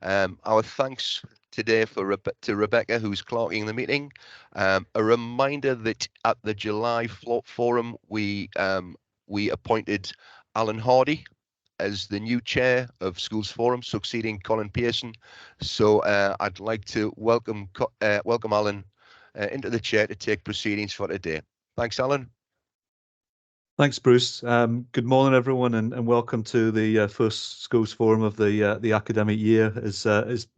Our thanks today to Rebecca, who's clerking the meeting. A reminder that at the July forum, we appointed Alan Hardy as the new chair of Schools Forum, succeeding Colin Pearson. So I'd like to welcome Alan into the chair to take proceedings for today. Thanks, Alan. Thanks, Bruce. Good morning, everyone, and welcome to the first Schools Forum of the academic year. As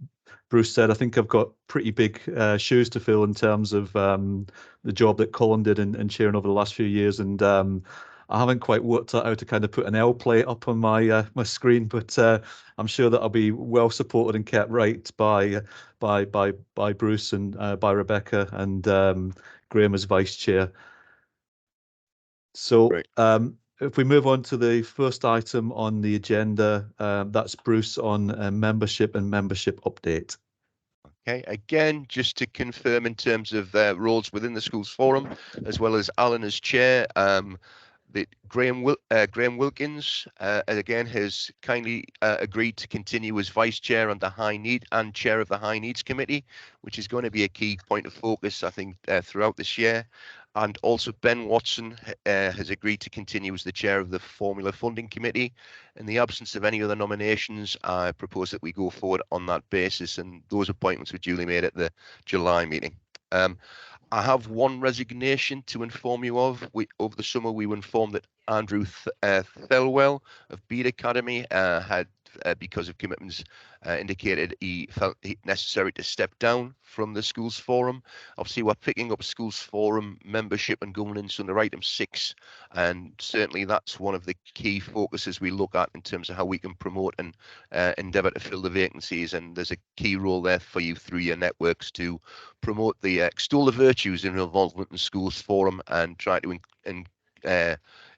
Bruce said, I think I've got pretty big shoes to fill in terms of the job that Colin did in chairing over the last few years, and I haven't quite worked out how to kind of put an L plate up on my my screen, but I'm sure that I'll be well supported and kept right by Bruce and by Rebecca and Graham as vice chair. So if we move on to the first item on the agenda, that's Bruce on membership and membership update. Okay, again, just to confirm in terms of roles within the Schools Forum, as well as Alan as chair, that Graham Wilkins, again, has kindly agreed to continue as vice chair on the High Need and chair of the High Needs Committee, which is going to be a key point of focus, I think, throughout this year. And also Ben Watson has agreed to continue as the chair of the Formula Funding Committee. In the absence of any other nominations, I propose that we go forward on that basis, and those appointments were duly made at the July meeting. I have one resignation to inform you of. Over the summer, we were informed that Andrew Thelwell of Bede Academy had, because of commitments, indicated he felt it necessary to step down from the Schools Forum. Obviously, we're picking up Schools Forum membership and governance under item 6, and certainly that's one of the key focuses we look at in terms of how we can promote and endeavour to fill the vacancies. And there's a key role there for you through your networks to promote the extol the virtues in involvement in Schools Forum and try to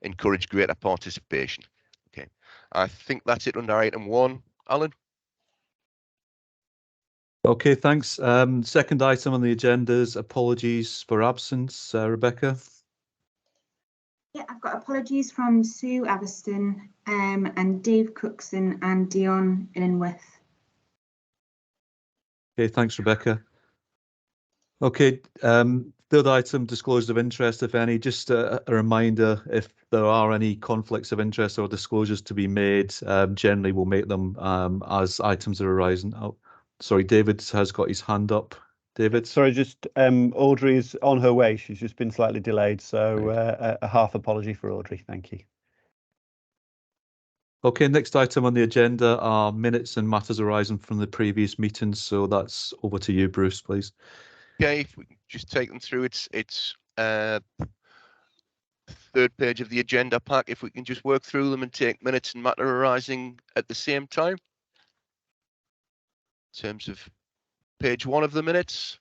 encourage greater participation. Okay, I think that's it under item 1. Alan? Okay, thanks. Second item on the agenda is apologies for absence. Rebecca? Yeah, I've got apologies from Sue Aviston and Dave Cookson and Dion Illingworth. Okay, thanks, Rebecca. Okay, third item, disclosures of interest, if any. Just a reminder, if there are any conflicts of interest or disclosures to be made, generally we'll make them as items are arising. Oh, sorry, David has got his hand up. David? Sorry, just Audrey is on her way. She's just been slightly delayed, so a half apology for Audrey. Thank you. Okay, next item on the agenda are minutes and matters arising from the previous meetings. So that's over to you, Bruce, please. Okay, if we can just take them through, it's third page of the agenda pack. If we can just work through them and take minutes and matter arising at the same time. In terms of page 1 of the minutes.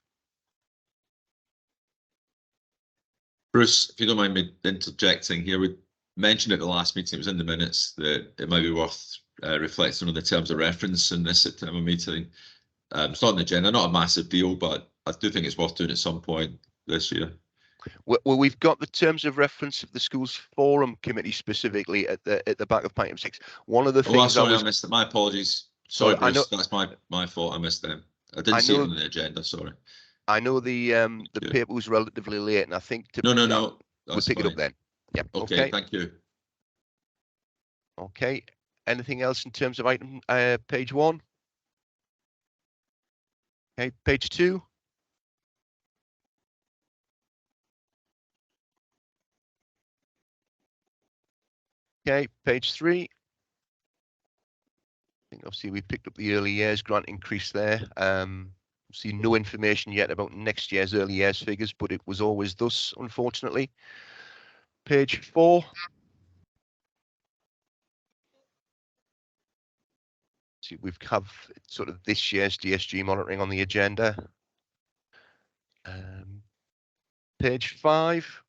Bruce, if you don't mind me interjecting here, we mentioned at the last meeting, it was in the minutes, that it might be worth reflecting on the terms of reference in this September meeting. It's not on the agenda, not a massive deal, but I do think it's worth doing at some point this year. Well, we've got the terms of reference of the Schools Forum Committee specifically at the back of item 6. One of the things I missed it. My apologies. Sorry, Bruce, that's my fault. I missed them. I didn't see it on the agenda. Sorry. I know the paper was relatively late, and I think no, we'll pick it up then. Yeah. Okay. Thank you. Okay. Anything else in terms of item page 1? Okay, page 2. Okay, page 3. I think obviously we picked up the early years grant increase there. See no information yet about next year's early years figures, but it was always thus, unfortunately. Page 4. See, we have sort of this year's DSG monitoring on the agenda. Page 5.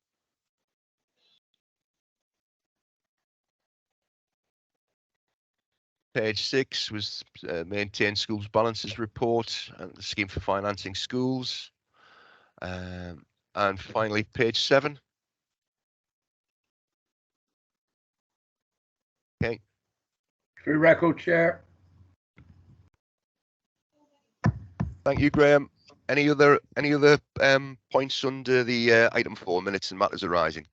Page 6 was maintain schools balances report and the scheme for financing schools. And finally, page 7. Okay. Through record, Chair. Thank you, Graham. Any other points under the item 4, minutes and matters arising?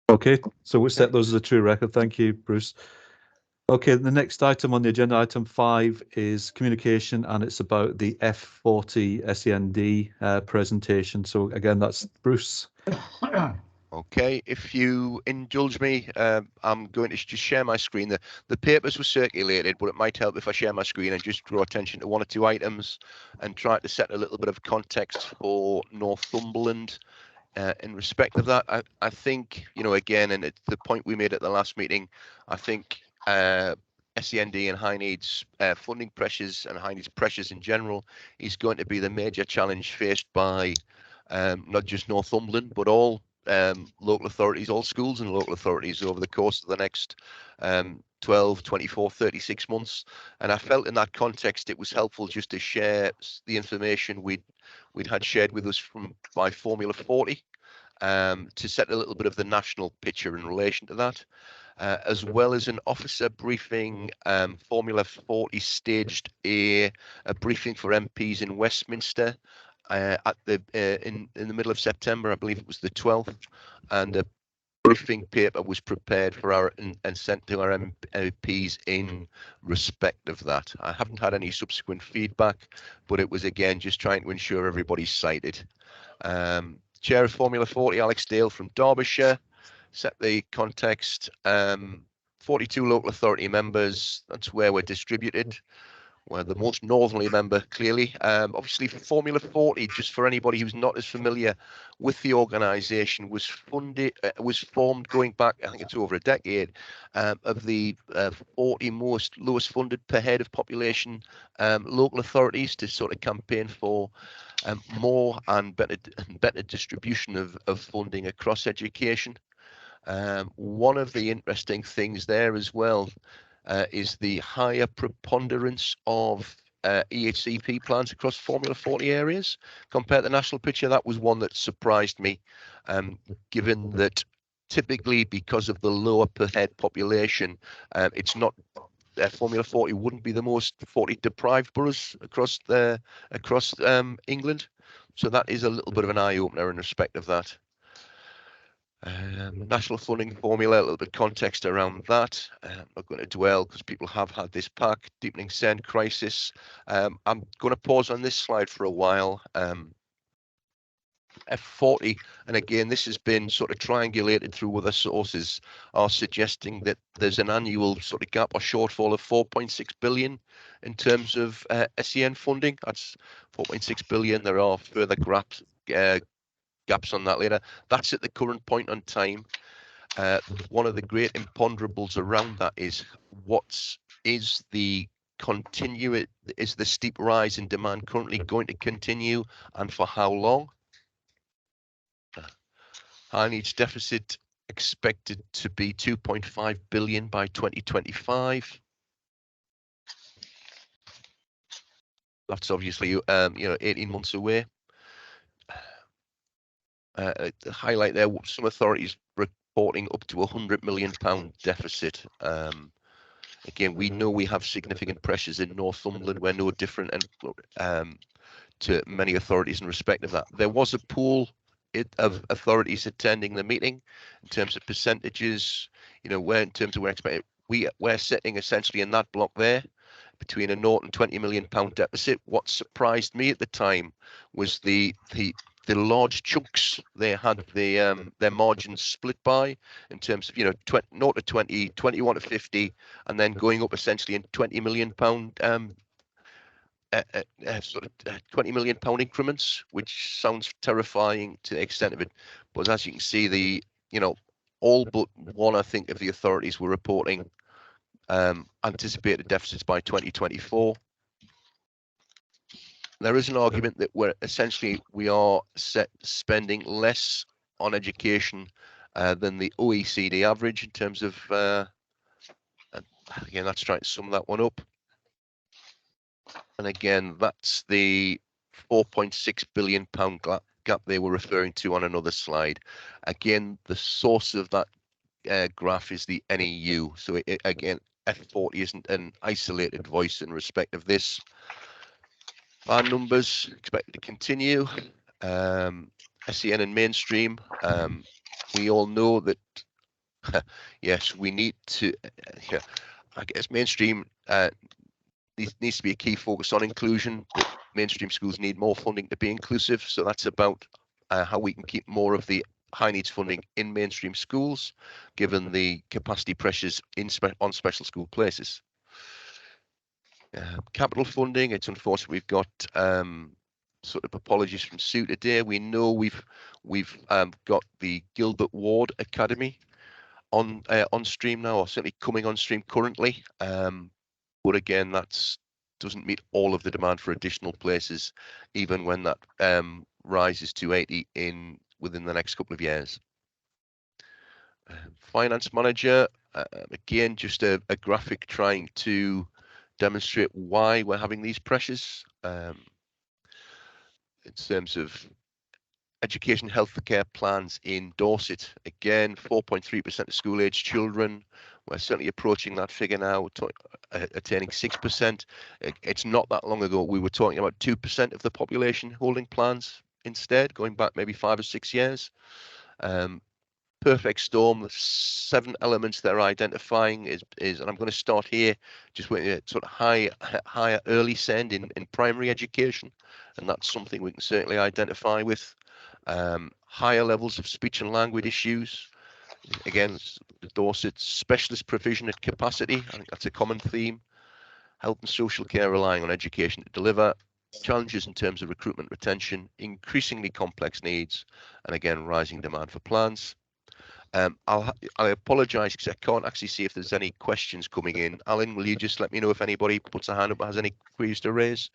Okay, so we'll set those as a true record. Thank you, Bruce. Okay, the next item on the agenda, item 5, is communication, and it's about the F40 SEND presentation. So again, that's Bruce. Okay, if you indulge me, I'm going to just share my screen. The papers were circulated, but it might help if I share my screen and just draw attention to 1 or 2 items and try to set a little bit of context for Northumberland in respect of that. I think, you know, again, and it's the point we made at the last meeting, I think SEND and high needs funding pressures and high needs pressures in general is going to be the major challenge faced by not just Northumberland, but all local authorities, all schools and local authorities over the course of the next 12, 24, 36 months. And I felt in that context it was helpful just to share the information we'd had shared with us by Formula 40 to set a little bit of the national picture in relation to that, as well as an officer briefing. Formula 40 staged a briefing for MPs in Westminster at the in the middle of September. I believe it was the 12th, and a briefing paper was prepared for our and sent to our MPs in respect of that. I haven't had any subsequent feedback, but it was again just trying to ensure everybody's cited. Chair of Formula 40, Alex Dale from Derbyshire, set the context. 42 local authority members, that's where we're distributed. We're the most northerly member, clearly. Obviously, for Formula 40, just for anybody who's not as familiar with the organisation, was formed going back, I think it's over a decade, of the 40 lowest funded per head of population local authorities to sort of campaign for more and better distribution of funding across education. One of the interesting things there as well is the higher preponderance of EHCP plans across Formula 40 areas compared to the national picture. That was one that surprised me, given that typically because of the lower per head population, it's not Formula 40 wouldn't be the most 40 deprived boroughs across England. So that is a little bit of an eye opener in respect of that. National funding formula, a little bit of context around that. I'm not going to dwell because people have had this pack, deepening SEND crisis. I'm going to pause on this slide for a while. F40, and again, this has been sort of triangulated through other sources, are suggesting that there's an annual sort of gap or shortfall of 4.6 billion in terms of SEN funding. That's 4.6 billion. There are further gaps on that later. That's at the current point on time. One of the great imponderables around that is is the steep rise in demand currently going to continue, and for how long? High needs deficit expected to be 2.5 billion by 2025. That's obviously 18 months away. Highlight there, some authorities reporting up to £100 million deficit. Again, we know we have significant pressures in Northumberland. We're no different and to many authorities in respect of that. There was a pool of authorities attending the meeting in terms of percentages. Where in terms of we're sitting essentially in that block there between a £0 and £20 million deficit. What surprised me at the time was the large chunks they had their margins split by, in terms of 0 to 20, 21 to 50, and then going up essentially in £20 million sort of £20 million increments, which sounds terrifying to the extent of it. But as you can see, all but one, I think, of the authorities were reporting anticipated deficits by 2024. There is an argument that we are spending less on education than the OECD average in terms of, again, that's trying to sum that one up. And again, that's the £4.6 billion gap they were referring to on another slide. Again, the source of that graph is the NEU. So again, F40 isn't an isolated voice in respect of this. Our numbers expected to continue. SEN and mainstream, we all know that, yes, we need to, I guess mainstream needs to be a key focus on inclusion, but mainstream schools need more funding to be inclusive. So that's about how we can keep more of the high needs funding in mainstream schools, given the capacity pressures on special school places. Capital funding, it's unfortunate we've got sort of apologies from Sue today. We know we've got the Gilbert Ward Academy on stream now, or certainly coming on stream currently. But again, that doesn't meet all of the demand for additional places, even when that rises to 80 within the next couple of years. Finance manager, again, just a graphic trying to demonstrate why we're having these pressures in terms of education healthcare plans in Dorset. Again, 4.3% of school-age children. We're certainly approaching that figure now, attaining 6%. It's not that long ago we were talking about 2% of the population holding plans instead, going back maybe 5 or 6 years. Perfect storm. The 7 elements they're identifying is, and I'm going to start here, just with sort of higher early send in primary education, and that's something we can certainly identify with. Higher levels of speech and language issues. Again, the Dorset specialist provision at capacity. I think that's a common theme. Health and social care relying on education to deliver. Challenges in terms of recruitment, retention, increasingly complex needs, and again, rising demand for plans. I apologise because I can't actually see if there's any questions coming in. Alan, will you just let me know if anybody puts a hand up or has any queries to raise?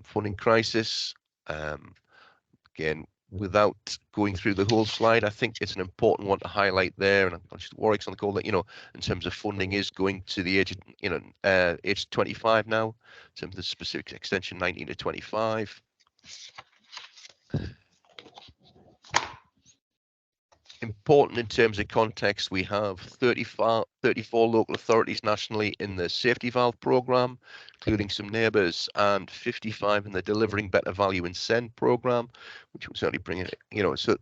Funding crisis. Again, without going through the whole slide, I think it's an important one to highlight there. And Warwick's on the call that, in terms of funding is going to the age, age 25 now, in terms of the specific extension 19 to 25. Important in terms of context, we have 34 local authorities nationally in the safety valve programme, including some neighbours, and 55 in the Delivering Better Value in SEND programme, which will certainly bring it, so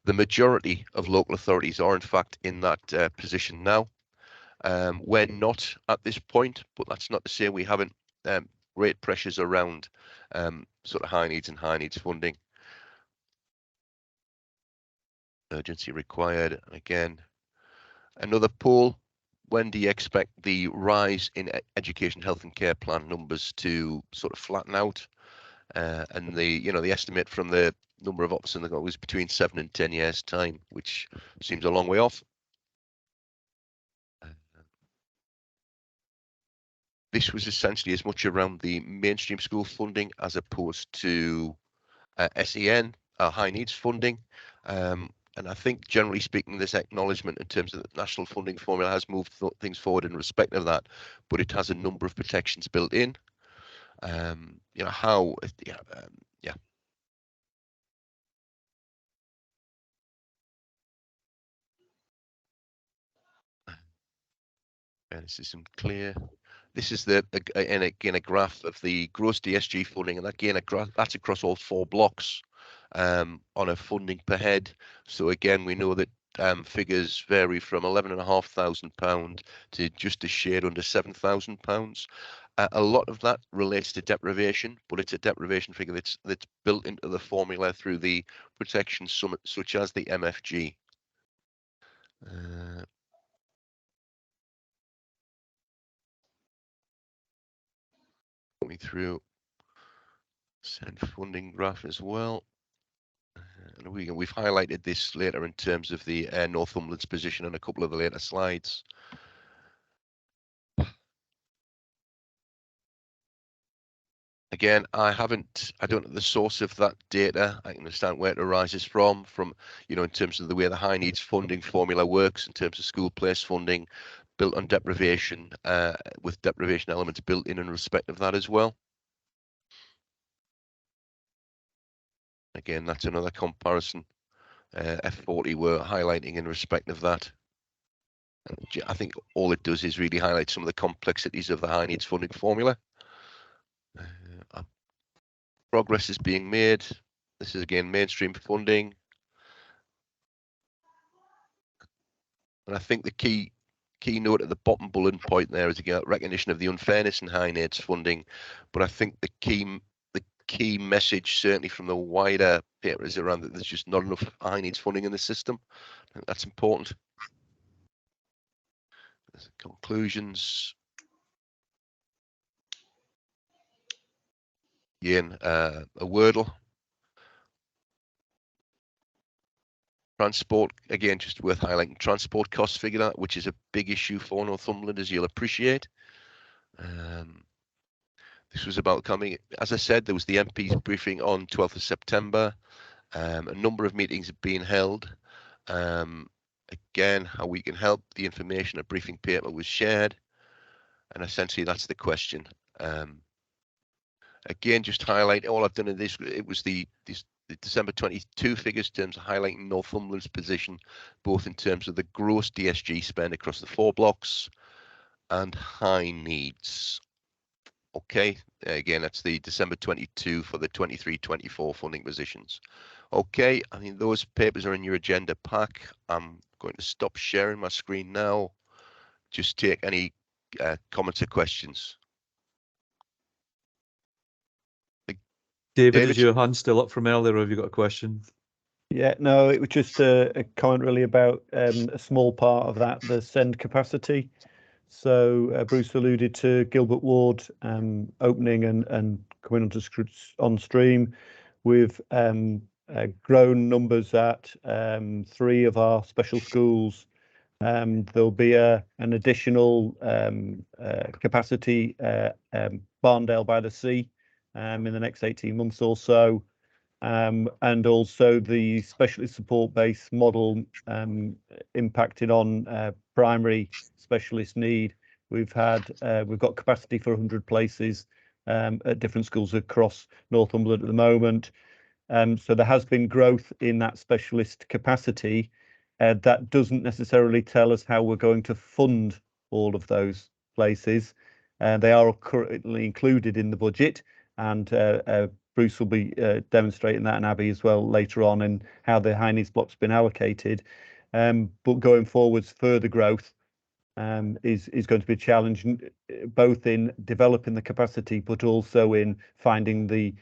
the majority of local authorities are in fact in that position now. We're not at this point, but that's not to say we haven't great pressures around sort of high needs and high needs funding. Urgency required. Again, another poll. When do you expect the rise in education, health and care plan numbers to sort of flatten out? And the estimate from the number of officers in the government was between 7 and 10 years time, which seems a long way off. This was essentially as much around the mainstream school funding as opposed to SEN, high needs funding. And I think, generally speaking, this acknowledgement in terms of the national funding formula has moved things forward in respect of that, but it has a number of protections built in. And this isn't clear. This is again a graph of the gross DSG funding, and again that's across all 4 blocks. On a funding per head. So again, we know that figures vary from £11,500 to just a shade under £7,000. A lot of that relates to deprivation, but it's a deprivation figure that's built into the formula through the protection such as the MFG. Going through SEND funding graph as well. And we've highlighted this later in terms of the Northumberland's position on a couple of the later slides. Again, I don't know the source of that data. I understand where it arises from, in terms of the way the high needs funding formula works, in terms of school place funding, built on deprivation, with deprivation elements built in respect of that as well. Again, that's another comparison. F40 we're highlighting in respect of that. I think all it does is really highlight some of the complexities of the high needs funding formula. Progress is being made. This is again mainstream funding. And I think the key note at the bottom bullet point there is again recognition of the unfairness in high needs funding. But I think the key message, certainly from the wider paper, is around that there's just not enough high needs funding in the system. I think that's important. Conclusions. Again, a Wordle. Transport, again, just worth highlighting, transport cost figure, which is a big issue for Northumberland, as you'll appreciate. This was about coming, as I said, there was the MP's briefing on 12th of September. A number of meetings have been held. Again, how we can help, the information, a briefing paper was shared. And essentially that's the question. Again, just highlight, all I've done in this, it was the December 22 figures in terms of highlighting Northumberland's position, both in terms of the gross DSG spend across the 4 blocks and high needs. Okay, again, that's the December 22 for the 23-24 funding positions. Okay, I mean, those papers are in your agenda pack. I'm going to stop sharing my screen now. Just take any comments or questions. David, is your hand still up from earlier, or have you got a question? Yeah, no, it was just a comment really about a small part of that, the send capacity. So Bruce alluded to Gilbert Ward opening and coming on stream. We've grown numbers at 3 of our special schools. There'll be an additional capacity Barndale by the Sea in the next 18 months or so. And also the specialist support base model impacted on primary specialist need. We've got capacity for 100 places at different schools across Northumberland at the moment. So there has been growth in that specialist capacity. That doesn't necessarily tell us how we're going to fund all of those places. They are currently included in the budget, and Bruce will be demonstrating that, and Abby as well later on, in how the high needs block's been allocated. But going forwards, further growth is going to be a challenge, both in developing the capacity, but also in finding the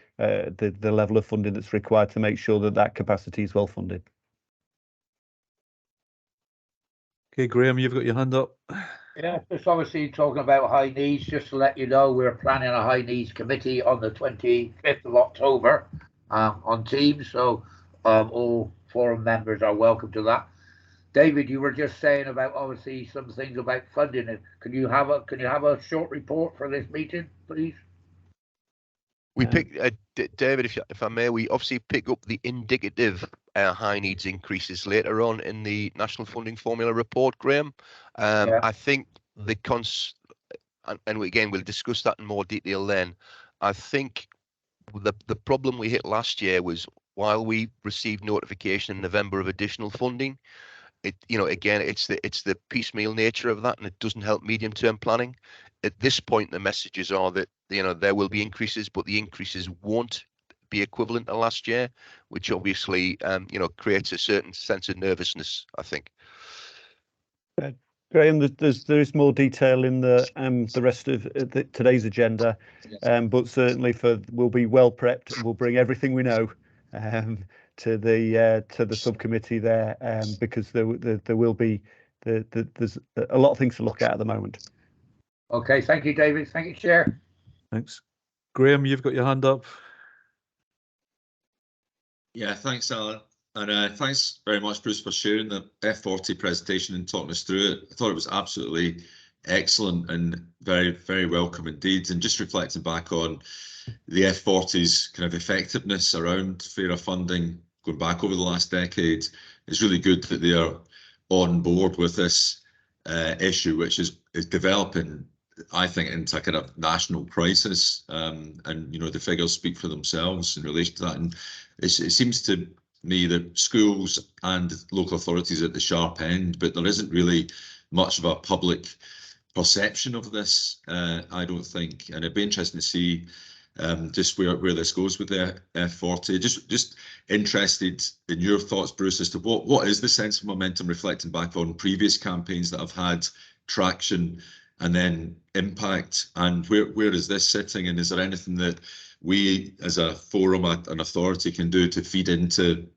level of funding that's required to make sure that that capacity is well funded. Okay, Graham, you've got your hand up. Yeah, just obviously talking about high needs, just to let you know, we're planning a high needs committee on the 25th of October on Teams, so all forum members are welcome to that. David, you were just saying about obviously some things about funding it. Can you have a short report for this meeting, please? We pick, David, if I may, we obviously pick up the indicative high needs increases later on in the National Funding Formula report, Graham. Yeah. I think and again, we'll discuss that in more detail then. I think the problem we hit last year was, while we received notification in November of additional funding, again, it's the piecemeal nature of that, and it doesn't help medium-term planning. At this point, the messages are that there will be increases, but the increases won't be equivalent to last year, which obviously creates a certain sense of nervousness, I think. Graham, there is more detail in the rest of today's agenda, but certainly we'll be well prepped, and we'll bring everything we know to the subcommittee there, because there will be there's a lot of things to look at the moment. Okay, thank you, David. Thank you, Chair. Thanks. Graham, you've got your hand up. Yeah, thanks, Alan. And thanks very much, Bruce, for sharing the F40 presentation and talking us through it. I thought it was absolutely excellent and very, very welcome indeed. And just reflecting back on the F40's kind of effectiveness around fairer funding, going back over the last decade, it's really good that they are on board with this issue, which is developing, I think, into a kind of national crisis. And the figures speak for themselves in relation to that. And it seems to me that schools and local authorities are at the sharp end, but there isn't really much of a public perception of this, I don't think, and it'd be interesting to see just where this goes with the F40. Just interested in your thoughts, Bruce, as to what is the sense of momentum reflecting back on previous campaigns that have had traction and then impact, and where is this sitting, and is there anything that we as a forum, an authority, can do to feed into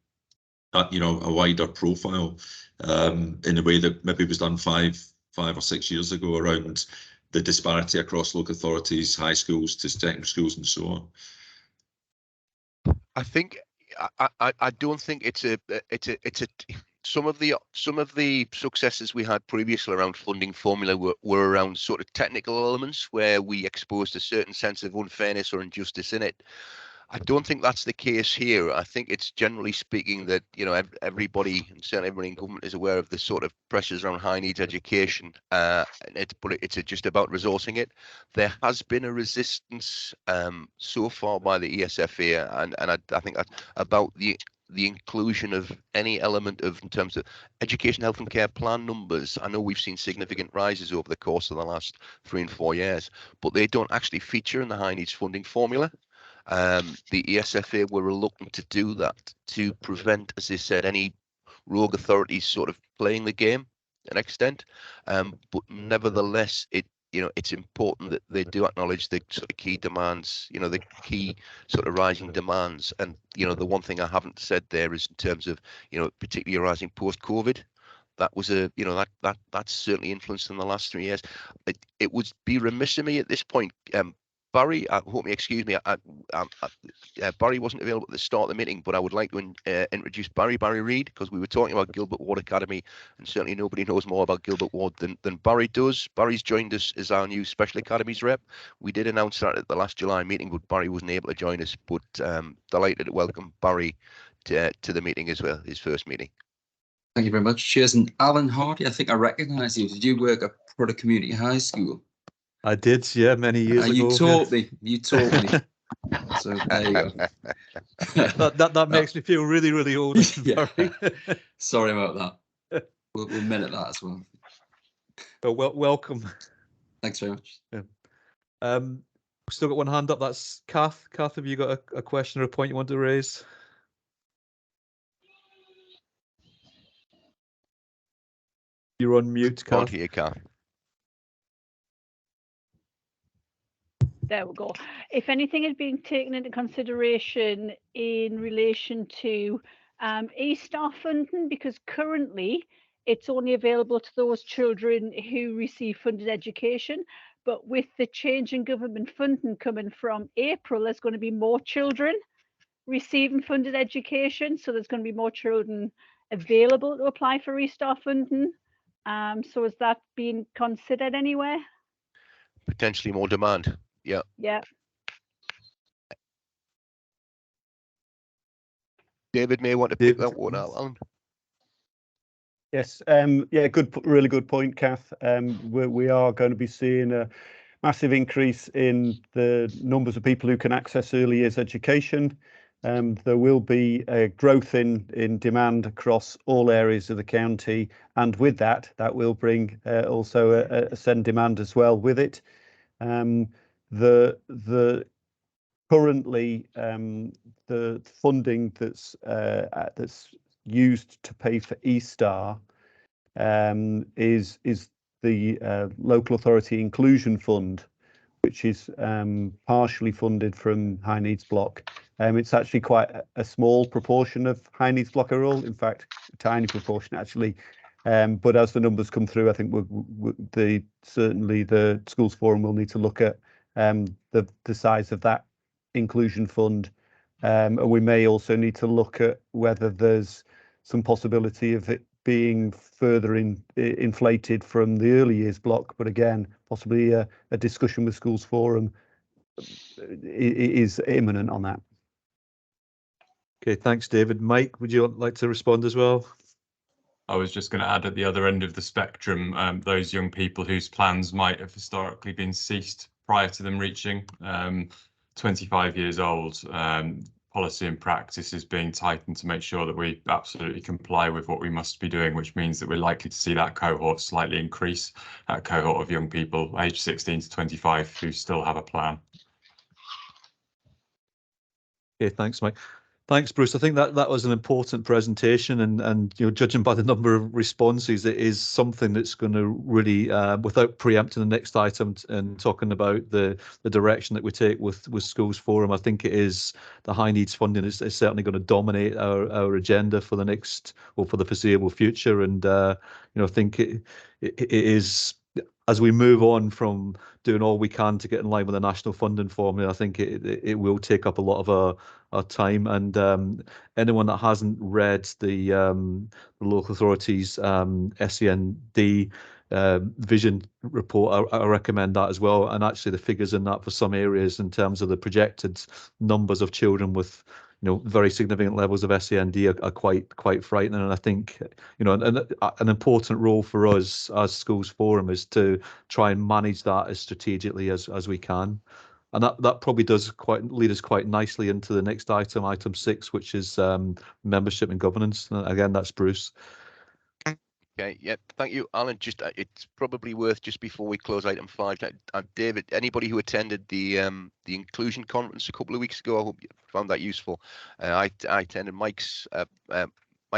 you know, a wider profile in a way that maybe was done five or 6 years ago around the disparity across local authorities, high schools to secondary schools and so on? I think I don't think it's a some of the successes we had previously around funding formula were around sort of technical elements where we exposed a certain sense of unfairness or injustice in it. I don't think that's the case here. I think it's generally speaking that, you know, everybody, and certainly everybody in government, is aware of the sort of pressures around high needs education, but it's just about resourcing it. There has been a resistance so far by the ESFA, and I think that's about the inclusion of any element of, in terms of education, health and care plan numbers. I know we've seen significant rises over the course of the last 3 and 4 years, but they don't actually feature in the high needs funding formula. The ESFA were reluctant to do that to prevent, as they said, any rogue authorities sort of playing the game to an extent. But nevertheless, it's important that they do acknowledge the sort of key demands, you know, the key sort of rising demands. And, you know, the one thing I haven't said there is in terms of, you know, particularly arising post-COVID, that was that's certainly influenced in the last 3 years. It would be remiss of me at this point. Barry, I hope you excuse me. Barry wasn't available at the start of the meeting, but I would like to introduce Barry Reid, because we were talking about Gilbert Ward Academy, and certainly nobody knows more about Gilbert Ward than Barry does. Barry's joined us as our new Special Academies rep. We did announce that at the last July meeting, but Barry wasn't able to join us. But delighted to welcome Barry to the meeting as well, his first meeting. Thank you very much. Cheers. And Alan Hardy, I think I recognise you. Did you work at Prudhoe Community High School? I did, yeah, many years ago. You taught me. You taught me. So there you go. that makes me feel really, really old. Yeah. Sorry about that. We'll minute that as well. But welcome. Thanks very much. Yeah. Still got one hand up. That's Kath. Kath, have you got a question or a point you want to raise? You're on mute, Kath. Here, Kath. There we go. If anything is being taken into consideration in relation to E-Star funding, because currently it's only available to those children who receive funded education, but with the change in government funding coming from April, there's going to be more children receiving funded education, so there's going to be more children available to apply for E-Star funding. So is that being considered anywhere? Potentially more demand. Yeah. Yeah. David may want to pick that one out, Alan. Yes. Yeah. Really good point, Kath. We are going to be seeing a massive increase in the numbers of people who can access early years education. There will be a growth in demand across all areas of the county, and with that will bring also a SEND demand as well with it. The currently the funding that's used to pay for E-Star is the Local Authority Inclusion Fund, which is partially funded from High Needs Block. It's actually quite a small proportion of High Needs Block overall, in fact, a tiny proportion actually. But as the numbers come through, I think certainly the Schools Forum will need to look at the size of that inclusion fund, and we may also need to look at whether there's some possibility of it being further inflated from the early years block. But again, possibly a discussion with Schools Forum is imminent on that. Okay, thanks, David. Mike, would you like to respond as well? I was just going to add, at the other end of the spectrum, those young people whose plans might have historically been ceased prior to them reaching 25 years old. policy and practice is being tightened to make sure that we absolutely comply with what we must be doing, which means that we're likely to see that cohort slightly increase, that cohort of young people aged 16 to 25 who still have a plan. Okay, thanks, Mike. Thanks, Bruce. I think that was an important presentation, and judging by the number of responses, it is something that's going to really, without preempting the next item and talking about the direction that we take with Schools Forum, I think it is the high needs funding is certainly going to dominate our agenda for the next, or for the foreseeable future. And I think it is, as we move on from doing all we can to get in line with the national funding formula, I think it will take up a lot of our time. And anyone that hasn't read the local authorities SEND vision report, I recommend that as well. And actually the figures in that for some areas in terms of the projected numbers of children with very significant levels of SEND are quite frightening. And I think an important role for us as Schools Forum is to try and manage that as strategically as we can. And that probably does lead us quite nicely into the next item 6, which is membership and governance. And again, that's Bruce. Okay, yeah, thank you, Alan. Just it's probably worth, just before we close item 5, David, anybody who attended the inclusion conference a couple of weeks ago, I hope you found that useful. I attended Mike's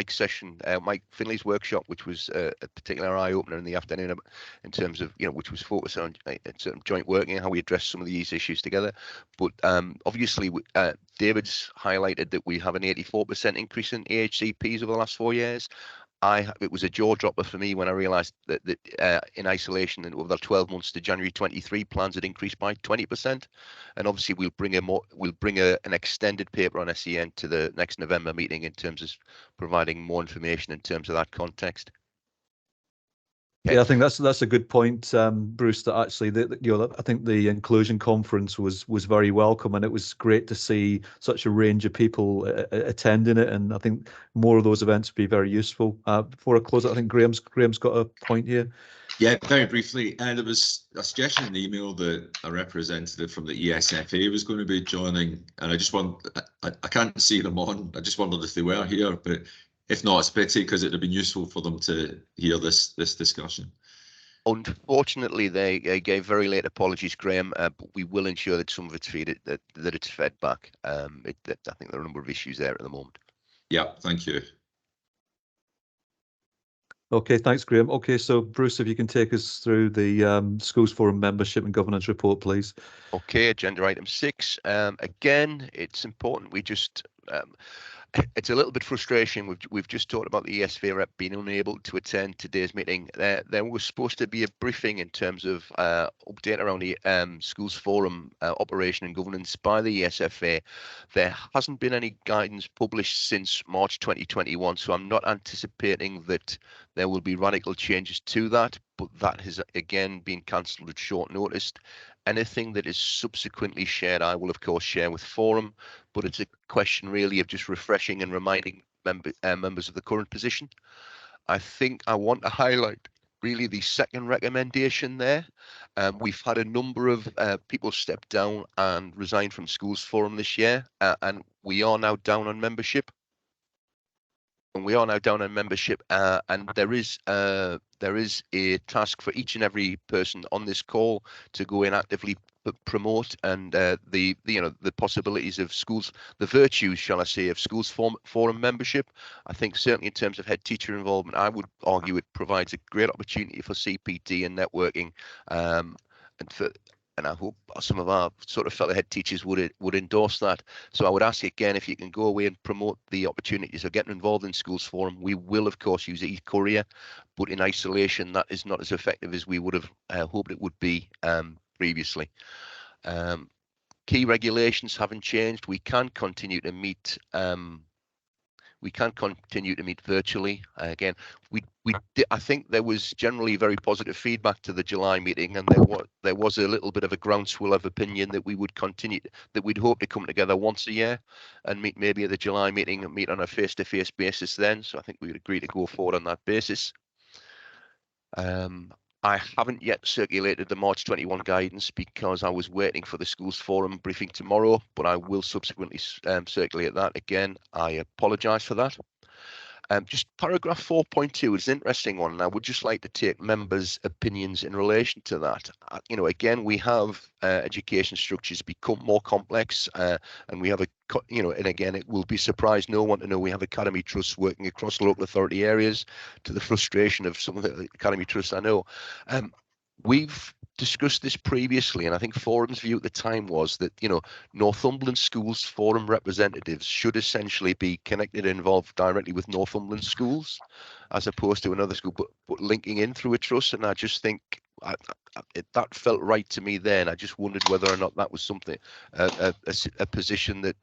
session, Mike Finley's workshop, which was a particular eye opener in the afternoon in terms of which was focused on certain joint working and how we address some of these issues together. But obviously, David's highlighted that we have an 84% increase in AHCPs over the last 4 years. It was a jaw dropper for me when I realised that in isolation, and over the 12 months to January 23, plans had increased by 20%. And obviously, we'll bring an extended paper on SEN to the next November meeting in terms of providing more information in terms of that context. Yeah, I think that's a good point, Bruce. That actually, I think the inclusion conference was very welcome, and it was great to see such a range of people attending it. And I think more of those events would be very useful. Before I close, I think Graham's got a point here. Yeah, very briefly. And there was a suggestion in the email that a representative from the ESFA was going to be joining, and I can't see them on. I just wondered if they were here, but if not, it's a pity, because it would have been useful for them to hear this discussion. Unfortunately, they gave very late apologies, Graham, but we will ensure that some of it's that it's fed back. I think there are a number of issues there at the moment. Yeah, thank you. Okay, thanks, Graham. Okay, so Bruce, if you can take us through the Schools Forum membership and governance report, please. Okay, agenda item 6. Again, it's important we just it's a little bit frustrating. We've just talked about the ESFA rep being unable to attend today's meeting. There was supposed to be a briefing in terms of update around the Schools Forum operation and governance by the ESFA. There hasn't been any guidance published since March 2021, so I'm not anticipating that there will be radical changes to that, but that has again been cancelled at short notice. Anything that is subsequently shared, I will of course share with Forum, but it's a question really of just refreshing and reminding members of the current position. I think I want to highlight really the second recommendation there. We've had a number of people step down and resign from Schools Forum this year, and we are now down on membership. And there is a task for each and every person on this call to go in actively promote and the possibilities of schools, the virtues, shall I say, of Schools Forum membership. I think certainly in terms of head teacher involvement, I would argue it provides a great opportunity for CPD and networking, and I hope some of our sort of fellow head teachers would endorse that. So I would ask you again, if you can go away and promote the opportunities of getting involved in Schools Forum. We will, of course, use eCourier, but in isolation, that is not as effective as we would have hoped it would be previously. Key regulations haven't changed. We can continue to meet. Virtually. Again, I think there was generally very positive feedback to the July meeting, and there was a little bit of a groundswell of opinion that we would continue, that we'd hope to come together once a year and meet maybe at the July meeting and meet on a face-to-face basis then. So I think we would agree to go forward on that basis. I haven't yet circulated the March 21 guidance because I was waiting for the schools forum briefing tomorrow, but I will subsequently circulate that again. I apologise for that. Just paragraph 4.2 is an interesting one, and I would just like to take members' opinions in relation to that. You know, again, we have education structures become more complex, and we have and again, it will be surprised no one to know we have academy trusts working across local authority areas, to the frustration of some of the academy trusts I know. We've discussed this previously, and I think Forum's view at the time was that, you know, Northumberland Schools Forum representatives should essentially be connected and involved directly with Northumberland schools, as opposed to another school, but linking in through a trust. And I just think that felt right to me then. I just wondered whether or not that was something, a position that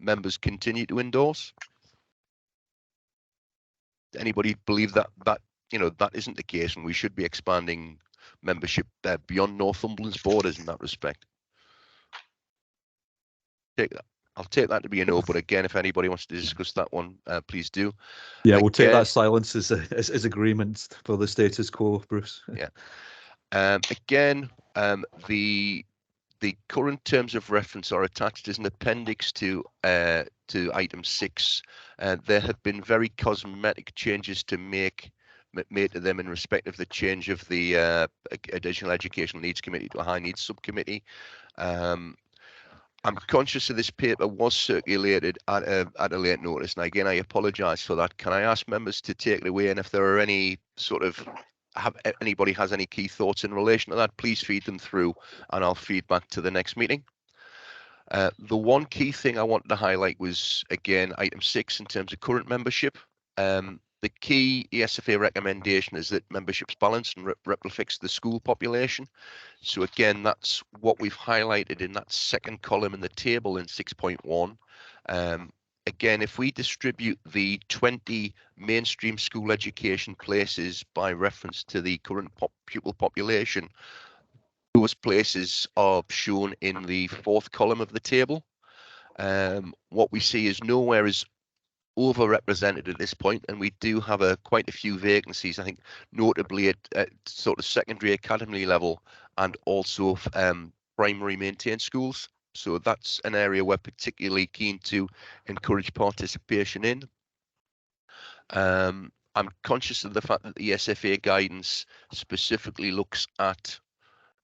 members continue to endorse. Anybody believe that you know, that isn't the case, and we should be expanding membership beyond Northumberland's borders in that respect? I'll take that to be a no, but again, if anybody wants to discuss that one, please do. Yeah, we'll take that silence as agreement for the status quo, Bruce. Yeah. Again, the current terms of reference are attached as an appendix to item 6. There have been very cosmetic changes to make made to them in respect of the change of the Additional Educational Needs Committee to a High Needs Subcommittee. I'm conscious of this paper was circulated at a late notice, and again, I apologise for that. Can I ask members to take it away, and if there are any sort of anybody has any key thoughts in relation to that, please feed them through, and I'll feed back to the next meeting. The one key thing I wanted to highlight was, again, item 6 in terms of current membership. The key ESFA recommendation is that membership's balanced and reflects the school population. So again, that's what we've highlighted in that second column in the table in 6.1. Again, if we distribute the 20 mainstream school education places by reference to the current pupil population, those places are shown in the 4th column of the table. What we see is nowhere is overrepresented at this point, and we do have quite a few vacancies, I think notably at sort of secondary academy level and also primary maintained schools. So that's an area we're particularly keen to encourage participation in. I'm conscious of the fact that the ESFA guidance specifically looks at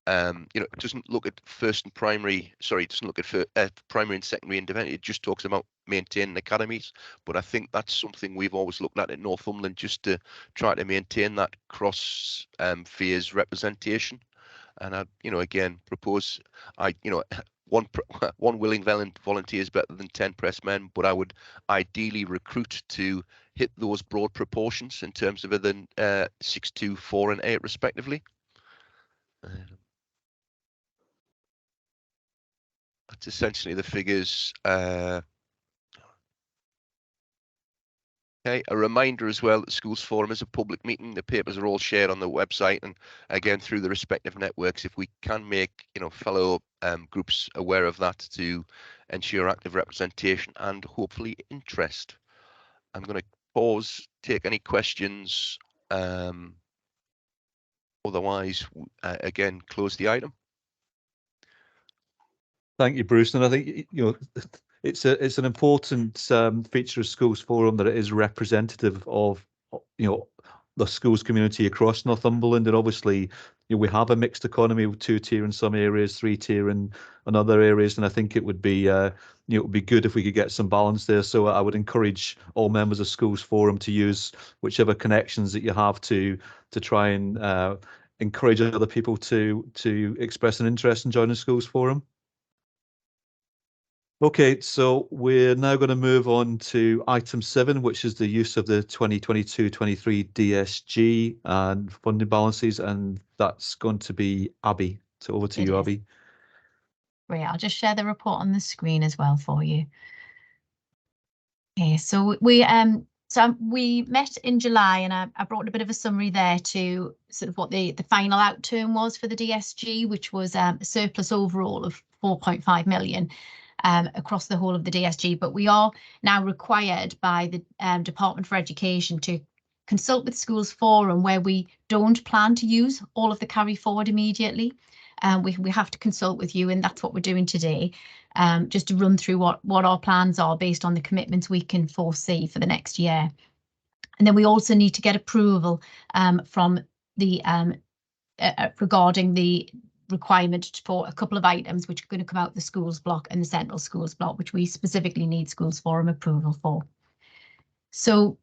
you know, it doesn't look at primary and secondary independent. It just talks about maintaining academies. But I think that's something we've always looked at Northumberland, just to try to maintain that cross phase representation. And I, you know, again, propose one willing volunteer is better than 10 press men, but I would ideally recruit to hit those broad proportions in terms of the 6, 2, 4, and 8 respectively. That's essentially the figures. Okay, a reminder as well that Schools Forum is a public meeting. The papers are all shared on the website, and again through the respective networks. If we can make, you know, fellow groups aware of that to ensure active representation and hopefully interest. I'm going to pause, take any questions. Otherwise, again, close the item. Thank you, Bruce. And I think, you know, it's an important feature of Schools Forum that it is representative of, you know, the schools community across Northumberland. And obviously, you know, we have a mixed economy with 2-tier in some areas, 3-tier in other areas. And I think it would be, you know, it would be good if we could get some balance there. So I would encourage all members of Schools Forum to use whichever connections that you have to try and encourage other people to express an interest in joining Schools Forum. Okay, so we're now going to move on to item 7, which is the use of the 2022-23 DSG and funding balances, and that's going to be Abby. So over to you, Abby. Great, I'll just share the report on the screen as well for you. Okay, so we met in July, and I brought a bit of a summary there to sort of what the final outturn was for the DSG, which was a surplus overall of 4.5 million. Across the whole of the DSG, but we are now required by the Department for Education to consult with Schools Forum where we don't plan to use all of the carry forward immediately. We have to consult with you, and that's what we're doing today, just to run through what our plans are based on the commitments we can foresee for the next year. And then we also need to get approval from the regarding the requirement for a couple of items which are going to come out the schools block and the central schools block, which we specifically need Schools Forum approval for. So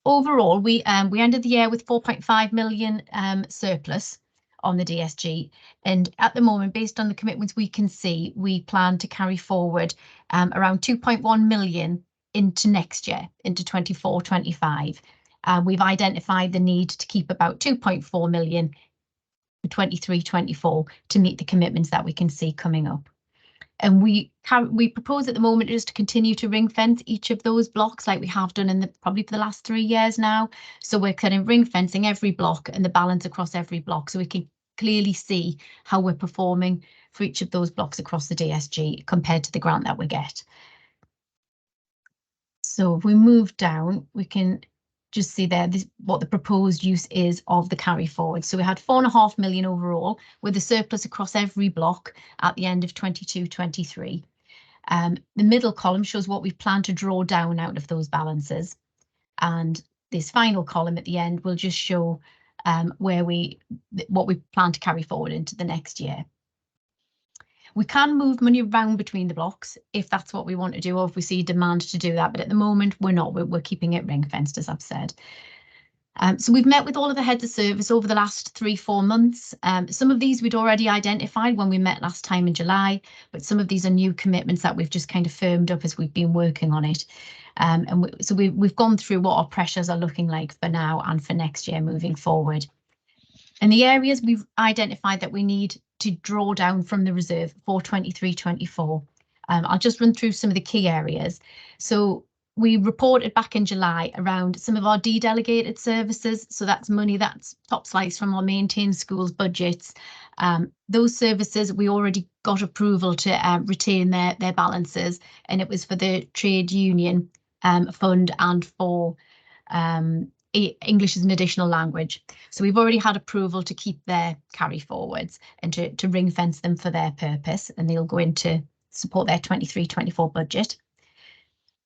overall, we ended the year with 4.5 million surplus on the DSG, and at the moment, based on the commitments we can see, we plan to carry forward around 2.1 million into next year, into 24-25. We've identified the need to keep about 2.4 million for 23-24 to meet the commitments that we can see coming up. And we propose at the moment just to continue to ring fence each of those blocks like we have done in probably for the last 3 years now. So we're kind of ring fencing every block and the balance across every block, so we can clearly see how we're performing for each of those blocks across the DSG compared to the grant that we get. So if we move down, we can just see there what the proposed use is of the carry forward. So we had 4.5 million overall, with a surplus across every block at the end of 22-23. The middle column shows what we plan to draw down out of those balances, and this final column at the end will just show what we plan to carry forward into the next year. We can move money around between the blocks if that's what we want to do, or if we see demand to do that. But at the moment, we're not. We're keeping it ring fenced, as I've said. So we've met with all of the heads of service over the last 3-4 months. Some of these we'd already identified when we met last time in July, but some of these are new commitments that we've just kind of firmed up as we've been working on it. So we've gone through what our pressures are looking like for now and for next year moving forward. And the areas we've identified that we need to draw down from the reserve for 23-24. I'll just run through some of the key areas. So we reported back in July around some of our de-delegated services. So that's money that's top slice from our maintained schools budgets. Those services, we already got approval to retain their balances, and it was for the trade union fund and for English as an additional language. So we've already had approval to keep their carry forwards and to ring fence them for their purpose, and they'll go into support their 23-24 budget.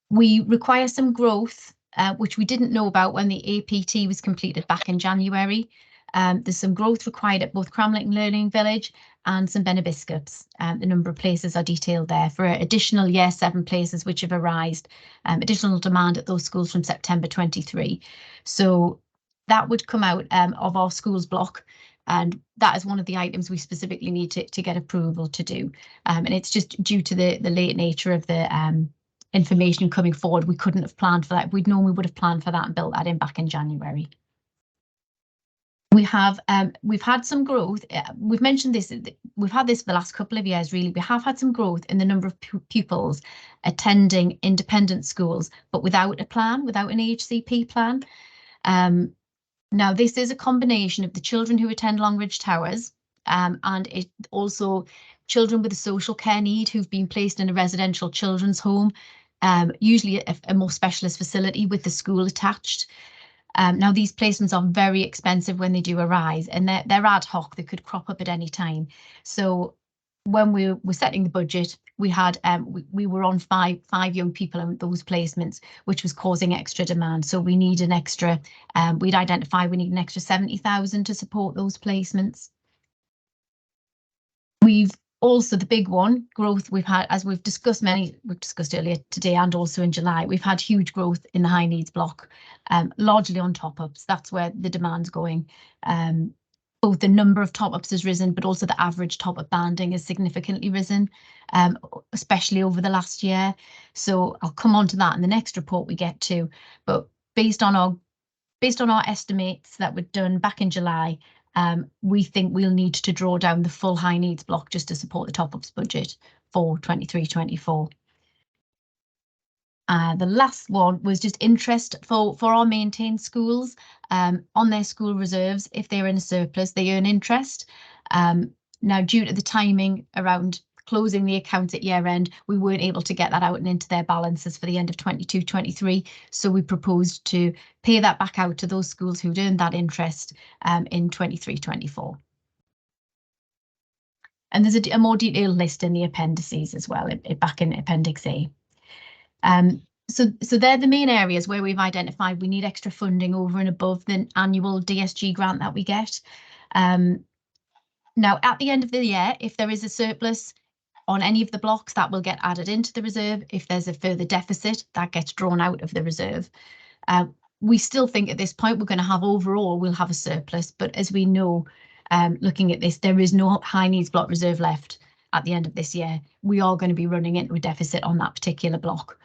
We require some growth, which we didn't know about when the APT was completed back in January. There's some growth required at both Cramlington Learning Village and St Bennet Bishops. The number of places are detailed there for additional Year 7 places which have arisen, additional demand at those schools from September 23. So that would come out of our schools block, and that is one of the items we specifically need to get approval to do. And it's just due to the late nature of the information coming forward, we couldn't have planned for that. We'd normally would have planned for that and built that in back in January. We've had some growth. We've mentioned this. We've had this for the last couple of years, really. We have had some growth in the number of pupils attending independent schools, but without a plan, without an HCP plan. Now, this is a combination of the children who attend Longridge Towers and it also children with a social care need who've been placed in a residential children's home, usually a more specialist facility with the school attached. Now, these placements are very expensive when they do arise, and they're ad hoc. They could crop up at any time. So when we were setting the budget, we had we were on five young people in those placements, which was causing extra demand. So we need an extra. We'd identified we need an extra 70,000 to support those placements. We've also, the big one, growth we've had, as we've discussed earlier today and also in July, we've had huge growth in the high needs block, largely on top-ups. That's where the demand's going. Both the number of top-ups has risen, but also the average top-up banding has significantly risen, especially over the last year. So I'll come on to that in the next report we get to. But based on our estimates that were done back in July, we think we'll need to draw down the full high needs block just to support the top-ups budget for 23-24. The last one was just interest for our maintained schools on their school reserves. If they're in a surplus, they earn interest. Now, due to the timing around closing the accounts at year end, we weren't able to get that out and into their balances for the end of 22-23. So we proposed to pay that back out to those schools who'd earned that interest in 23-24. And there's a more detailed list in the appendices as well, back in Appendix A. So they're the main areas where we've identified we need extra funding over and above the annual DSG grant that we get. Now, at the end of the year, if there is a surplus on any of the blocks, that will get added into the reserve. If there's a further deficit, that gets drawn out of the reserve. We still think at this point we're going to have overall, we'll have a surplus, but as we know, looking at this, there is no high needs block reserve left at the end of this year. We are going to be running into a deficit on that particular block.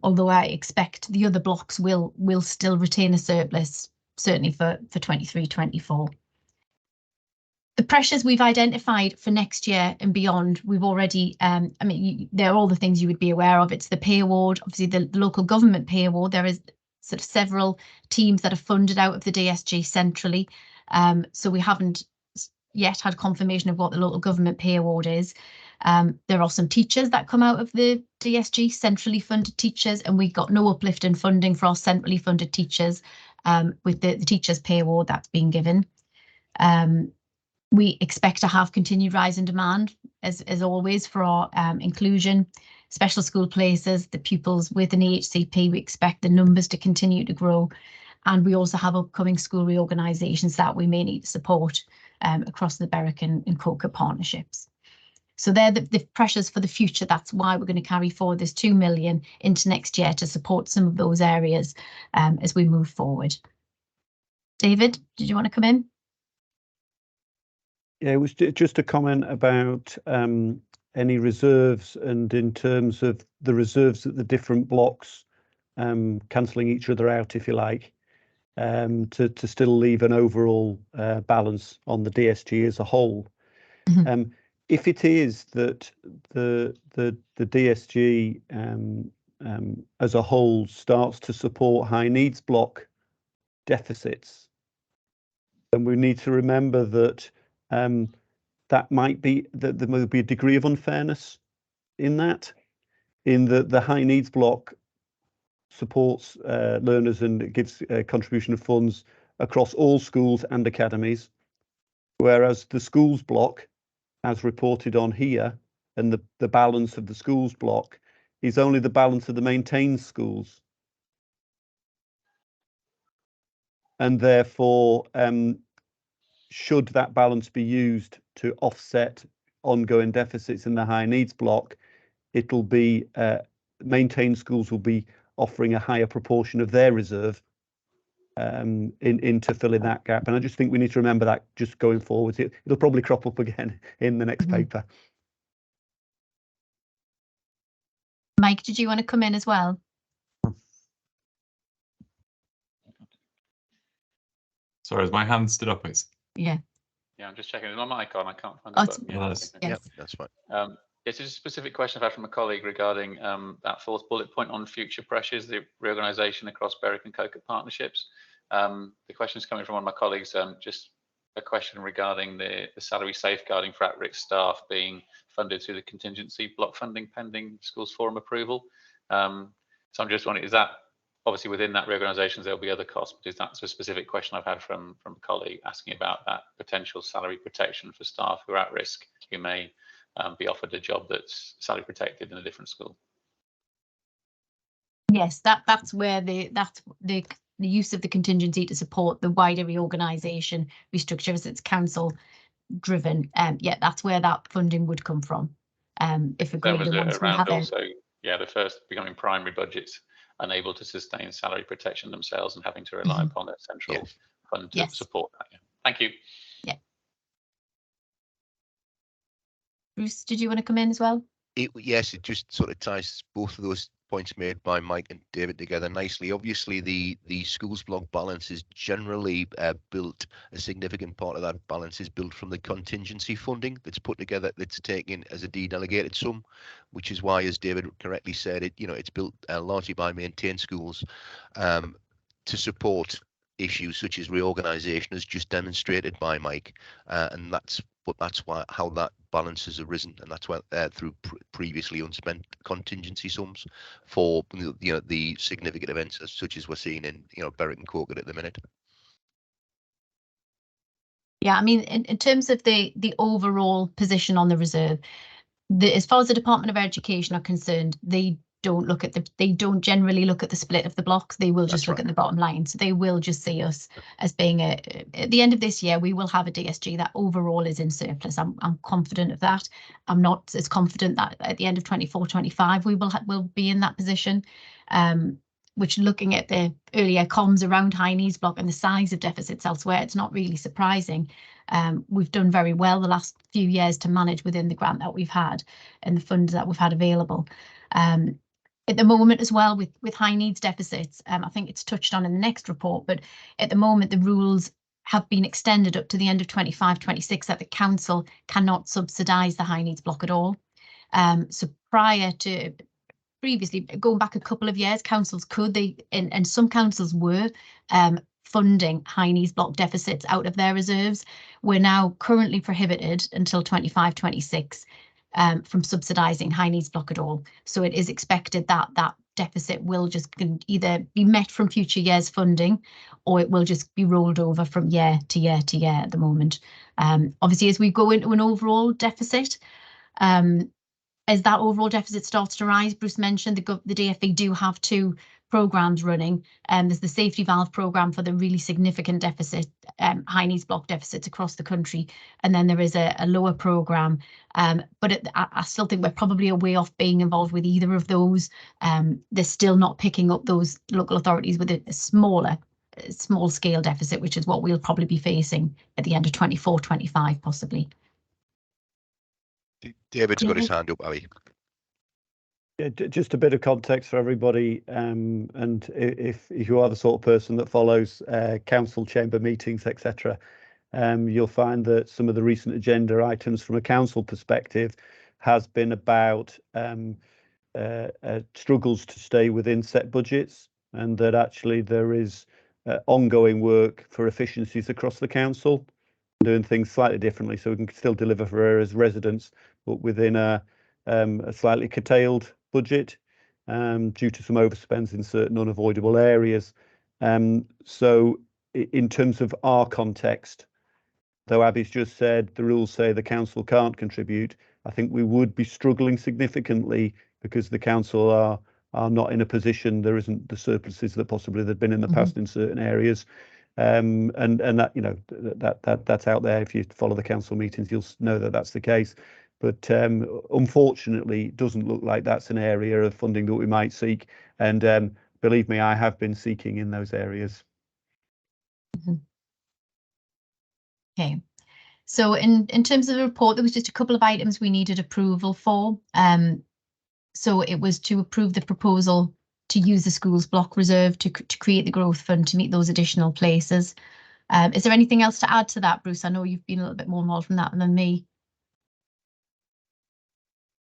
Although I expect the other blocks will still retain a surplus, certainly for 23-24. The pressures we've identified for next year and beyond, we've already, they're all the things you would be aware of. It's the pay award, obviously the local government pay award. There is sort of several teams that are funded out of the DSG centrally. So we haven't yet had confirmation of what the local government pay award is. There are some teachers that come out of the DSG, centrally funded teachers, and we got no uplift in funding for our centrally funded teachers with the teachers pay award that's been given. We expect to have continued rise in demand, as always, for our inclusion, special school places, the pupils with an EHCP. We expect the numbers to continue to grow. And we also have upcoming school reorganisations that we may need to support across the Berwick and Coker partnerships. So they're the pressures for the future. That's why we're going to carry forward this 2 million into next year to support some of those areas as we move forward. David, did you want to come in? Yeah, it was just a comment about any reserves, and in terms of the reserves at the different blocks, cancelling each other out, if you like, to still leave an overall balance on the DSG as a whole. Mm-hmm. If it is that the DSG as a whole starts to support high needs block deficits, then we need to remember that that might be that there will be a degree of unfairness in that the high needs block supports learners and gives a contribution of funds across all schools and academies, whereas the schools block, as reported on here, and the balance of the schools block is only the balance of the maintained schools. And therefore, should that balance be used to offset ongoing deficits in the high needs block, it'll be maintained schools will be offering a higher proportion of their reserve into filling that gap. And I just think we need to remember that just going forward. It'll probably crop up again in the next paper. Mike, did you want to come in as well? Sorry, has my hand stood up? Yeah. Yeah, I'm just checking. Is my mic on? I can't find the button. Yes. Yep, that's fine. Yes, it's a specific question I've had from a colleague regarding that fourth bullet point on future pressures, the reorganisation across Berwick and Coker partnerships. The question is coming from one of my colleagues, just a question regarding the salary safeguarding for at-risk staff being funded through the contingency block funding pending schools forum approval. So I'm just wondering, is that obviously within that reorganisations there'll be other costs, but is that a specific question I've had from a colleague asking about that potential salary protection for staff who are at risk, who may be offered a job that's salary protected in a different school? Yes, that's where the use of the contingency to support the wider reorganisation restructure, as it's council driven. Yeah, that's where that funding would come from. If agreed, that was around also, yeah, the first becoming primary budgets unable to sustain salary protection themselves and having to rely upon a central fund to support that. Yeah. Thank you. Yeah. Bruce, did you want to come in as well? Yes, it just sort of ties both of those points made by Mike and David together nicely. Obviously, the schools block balance is generally built, a significant part of that balance is built from the contingency funding that's put together, that's taken as a de-delegated sum, which is why, as David correctly said, it's built largely by maintained schools to support issues such as reorganisation, as just demonstrated by Mike, and that's why how that balance has arisen, and that's why through previously unspent contingency sums for the significant events such as we're seeing in Berwick and Coquet at the minute. Yeah, I mean, in terms of the overall position on the reserve, as far as the Department of Education are concerned, they don't generally look at the split of the blocks. They will just look at the bottom line. So they will just see us as being at the end of this year, we will have a DSG that overall is in surplus. I'm confident of that. I'm not as confident that at the end of 24-25 we will be in that position. Which, looking at the earlier comms around high needs block and the size of deficits elsewhere, it's not really surprising. We've done very well the last few years to manage within the grant that we've had and the funds that we've had available. At the moment as well with high needs deficits, I think it's touched on in the next report, but at the moment the rules have been extended up to the end of 25-26 that the council cannot subsidise the high needs block at all. So previously, going back a couple of years, councils could, and some councils were funding high needs block deficits out of their reserves. We're now currently prohibited until 25-26 from subsidising high needs block at all. So it is expected that that deficit will just either be met from future years' funding, or it will just be rolled over from year to year to year at the moment. Obviously, as we go into an overall deficit, as that overall deficit starts to rise, Bruce mentioned the DfE do have two programmes running. There's the safety valve programme for the really significant deficit, high needs block deficits across the country, and then there is a lower programme. But I still think we're probably a way off being involved with either of those. They're still not picking up those local authorities with a small scale deficit, which is what we'll probably be facing at the end of 24-25 possibly. David's got his hand up, Ali. Yeah, just a bit of context for everybody, and if you are the sort of person that follows council chamber meetings, etc., you'll find that some of the recent agenda items from a council perspective has been about struggles to stay within set budgets, and that actually there is ongoing work for efficiencies across the council, doing things slightly differently so we can still deliver for areas residents, but within a slightly curtailed budget due to some overspends in certain unavoidable areas. So in terms of our context, though Abby's just said the rules say the council can't contribute, I think we would be struggling significantly because the council are not in a position, there isn't the surpluses that possibly they've been in the past in certain areas. And that, you know, that's out there. If you follow the council meetings, you'll know that that's the case. But unfortunately, it doesn't look like that's an area of funding that we might seek. And believe me, I have been seeking in those areas. Okay, so in terms of the report, there was just a couple of items we needed approval for. So it was to approve the proposal to use the schools block reserve to create the growth fund to meet those additional places. Is there anything else to add to that, Bruce? I know you've been a little bit more involved in that than me.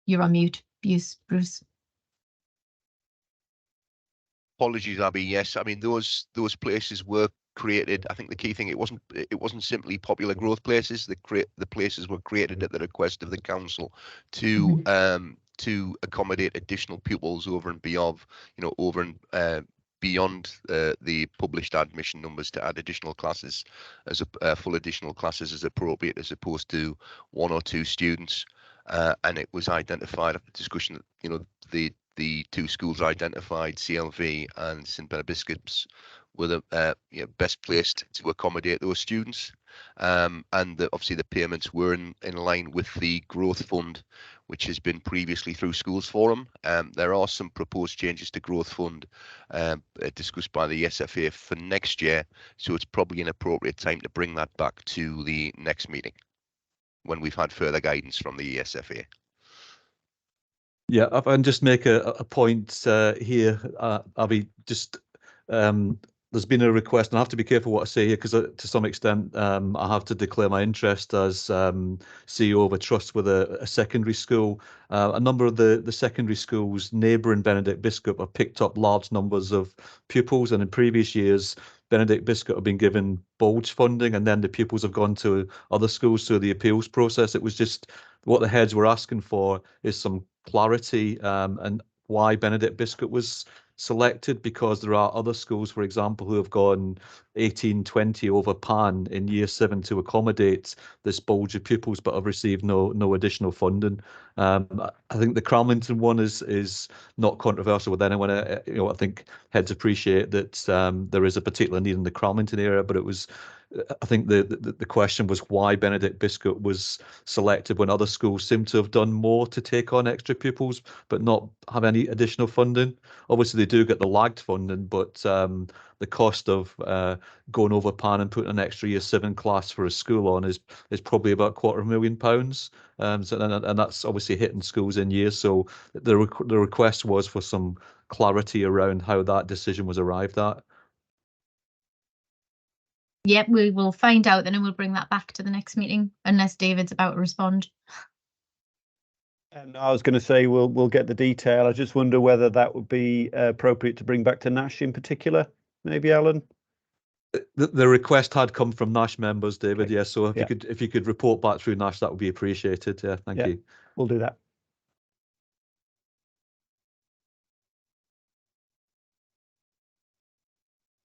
You're on mute, Bruce. Apologies, Abby. Yes, I mean those places were created. I think the key thing, it wasn't simply popular growth places. The places were created at the request of the council to accommodate additional pupils over and beyond, beyond the published admission numbers, to add additional classes as full additional classes as appropriate, as opposed to one or two students. And it was identified at the discussion that the two schools identified, CLV and St Bernard Bishops, were the best placed to accommodate those students. And obviously the payments were in line with the growth fund, which has been previously through Schools Forum. There are some proposed changes to growth fund discussed by the SFA for next year, so it's probably an appropriate time to bring that back to the next meeting when we've had further guidance from the SFA. Yeah, if I can just make a point here, Abby, just there's been a request, and I have to be careful what I say here because to some extent I have to declare my interest as CEO of a trust with a secondary school. A number of the secondary schools neighbouring Benedict Biscop have picked up large numbers of pupils, and in previous years Benedict Biscuit have been given bulge funding, and then the pupils have gone to other schools through the appeals process. It was just what the heads were asking for is some clarity, and why Benedict Biscuit was selected, because there are other schools, for example, who have gone 18-20 over PAN in year 7 to accommodate this bulge of pupils, but have received no additional funding. I think the Cramlington one is not controversial with anyone. I think heads appreciate that there is a particular need in the Cramlington area, but I think the question was why Benedict Biscuit was selected when other schools seem to have done more to take on extra pupils but not have any additional funding. Obviously, they do get the lagged funding, but the cost of going over PAN and putting an extra year 7 class for a school on is probably about £250,000. And that's obviously hitting schools in years. So the request was for some clarity around how that decision was arrived at. Yep, we will find out then, and we'll bring that back to the next meeting, unless David's about to respond. And I was going to say we'll get the detail. I just wonder whether that would be appropriate to bring back to Nash in particular, maybe, Alan. The request had come from Nash members, David. Okay. Yes, so if you could report back through Nash, that would be appreciated. Yeah, thank you. We'll do that.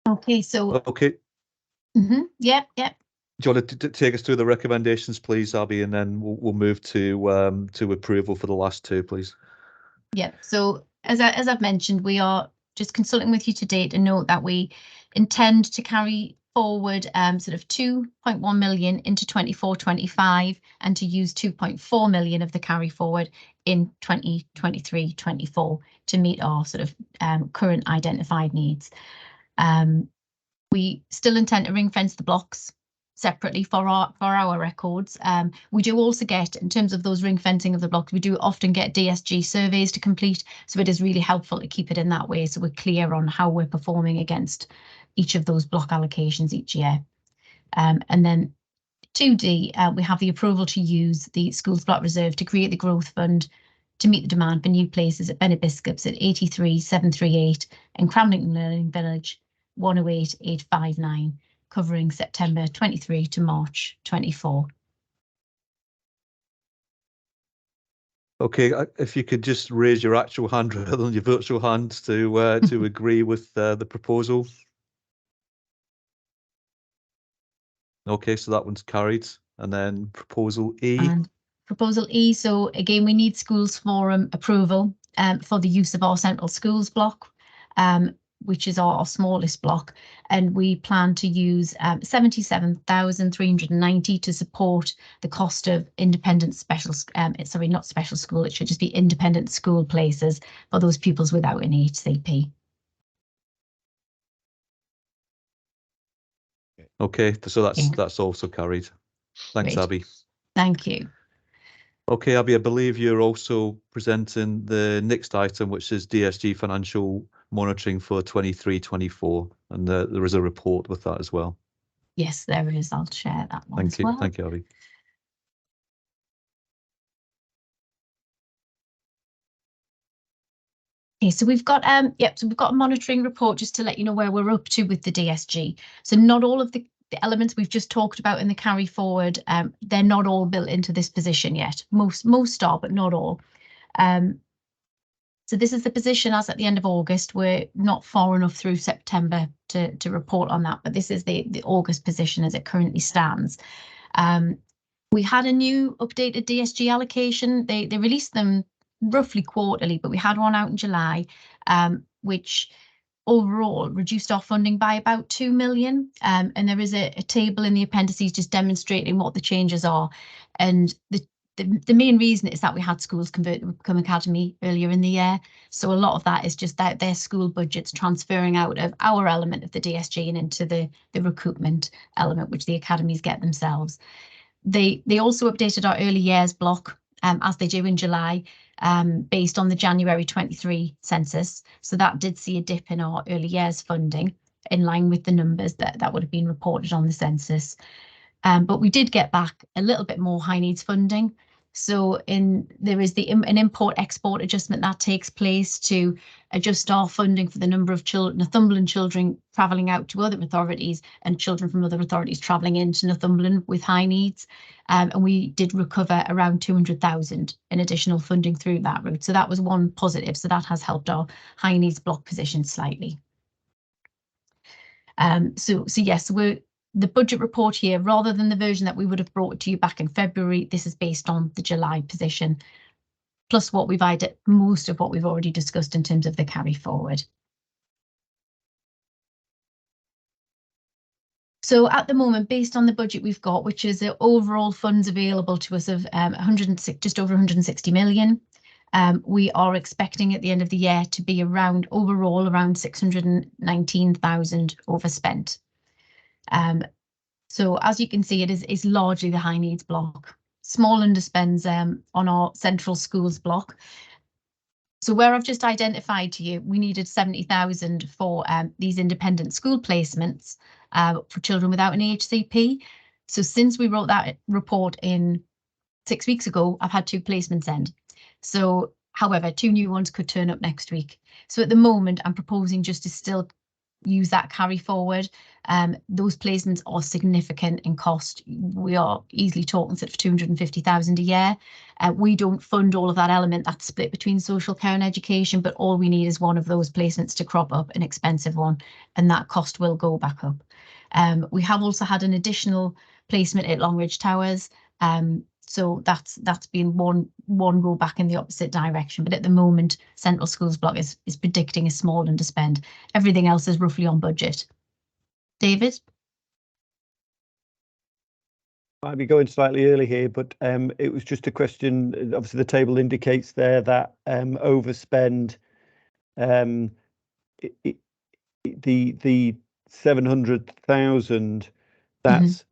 Okay, so Yep. Do you want to take us through the recommendations, please, Abby, and then we'll move to approval for the last two, please. Yeah. So as I've mentioned, we are just consulting with you today to note that we intend to carry forward sort of 2.1 million into 24-25 and to use 2.4 million of the carry forward in 2023-24 to meet our sort of current identified needs. We still intend to ring fence the blocks separately for our records. We do also get, in terms of those ring fencing of the blocks, we do often get DSG surveys to complete. So it is really helpful to keep it in that way, so we're clear on how we're performing against each of those block allocations each year. And then 2D, we have the approval to use the schools block reserve to create the growth fund to meet the demand for new places at Benedict Biscuits at 83,738 and Cramlington Learning Village 108,859, covering September 23 to March 24. Okay, if you could just raise your actual hand rather than your virtual hand to agree with the proposal. Okay, so that one's carried. And then proposal E. And proposal E, so again, we need schools forum approval for the use of our central schools block, which is our smallest block, and we plan to use 77,390 to support the cost of independent not special school, it should just be independent school places for those pupils without an HCP. Okay, so that's also carried. Thanks, great. Abby. Thank you. Okay, Abby, I believe you're also presenting the next item, which is DSG financial monitoring for 23-24, and there is a report with that as well. Yes, there is. I'll share that one. Thank you. Well. Thank you, Abby. Okay, so we've got a monitoring report just to let you know where we're up to with the DSG. So not all of the elements we've just talked about in the carry forward, they're not all built into this position yet. Most are, but not all. So this is the position as at the end of August. We're not far enough through September to report on that, but this is the August position as it currently stands. We had a new updated DSG allocation. They released them roughly quarterly, but we had one out in July, which overall reduced our funding by about 2 million. And there is a table in the appendices just demonstrating what the changes are. And the main reason is that we had schools convert to become academy earlier in the year. So a lot of that is just that their school budgets transferring out of our element of the DSG and into the recoupment element, which the academies get themselves. They also updated our early years block, as they do in July, based on the January 23 census. So that did see a dip in our early years funding in line with the numbers that would have been reported on the census. But we did get back a little bit more high needs funding. So there is an import-export adjustment that takes place to adjust our funding for the number of Northumberland children travelling out to other authorities and children from other authorities travelling into Northumberland with high needs. And we did recover around 200,000 in additional funding through that route. So that was one positive. So that has helped our high needs block position slightly. So yes, the budget report here, rather than the version that we would have brought to you back in February, this is based on the July position, plus what we've most of what we've already discussed in terms of the carry forward. So at the moment, based on the budget we've got, which is the overall funds available to us of just over 160 million, we are expecting at the end of the year to be overall around 619,000 overspent. So as you can see, it is largely the high needs block. Small underspends on our central schools block. So where I've just identified to you, we needed 70,000 for these independent school placements for children without an EHCP. So since we wrote that report in 6 weeks ago, I've had 2 placements end. So however, 2 new ones could turn up next week. So at the moment, I'm proposing just to still use that carry forward. Those placements are significant in cost. We are easily talking sort of 250,000 a year. We don't fund all of that element that's split between social care and education, but all we need is one of those placements to crop up, an expensive one, and that cost will go back up. We have also had an additional placement at Longridge Towers. So that's been one go back in the opposite direction. But at the moment, Central Schools Block is predicting a small underspend. Everything else is roughly on budget. David? Might be going slightly early here, but it was just a question. Obviously, the table indicates there that overspend, the 700,000, that's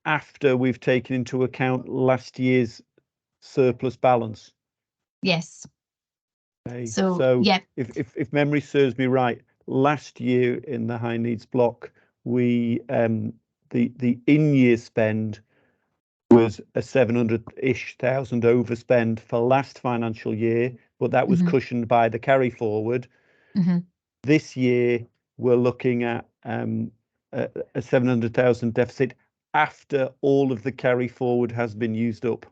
after we've taken into account last year's surplus balance. Yes. Okay. So yeah, if memory serves me right, last year in the high needs block, we the in-year spend was a 700-ish thousand overspend for last financial year, but that was cushioned by the carry forward. This year we're looking at a 700,000 deficit after all of the carry forward has been used up.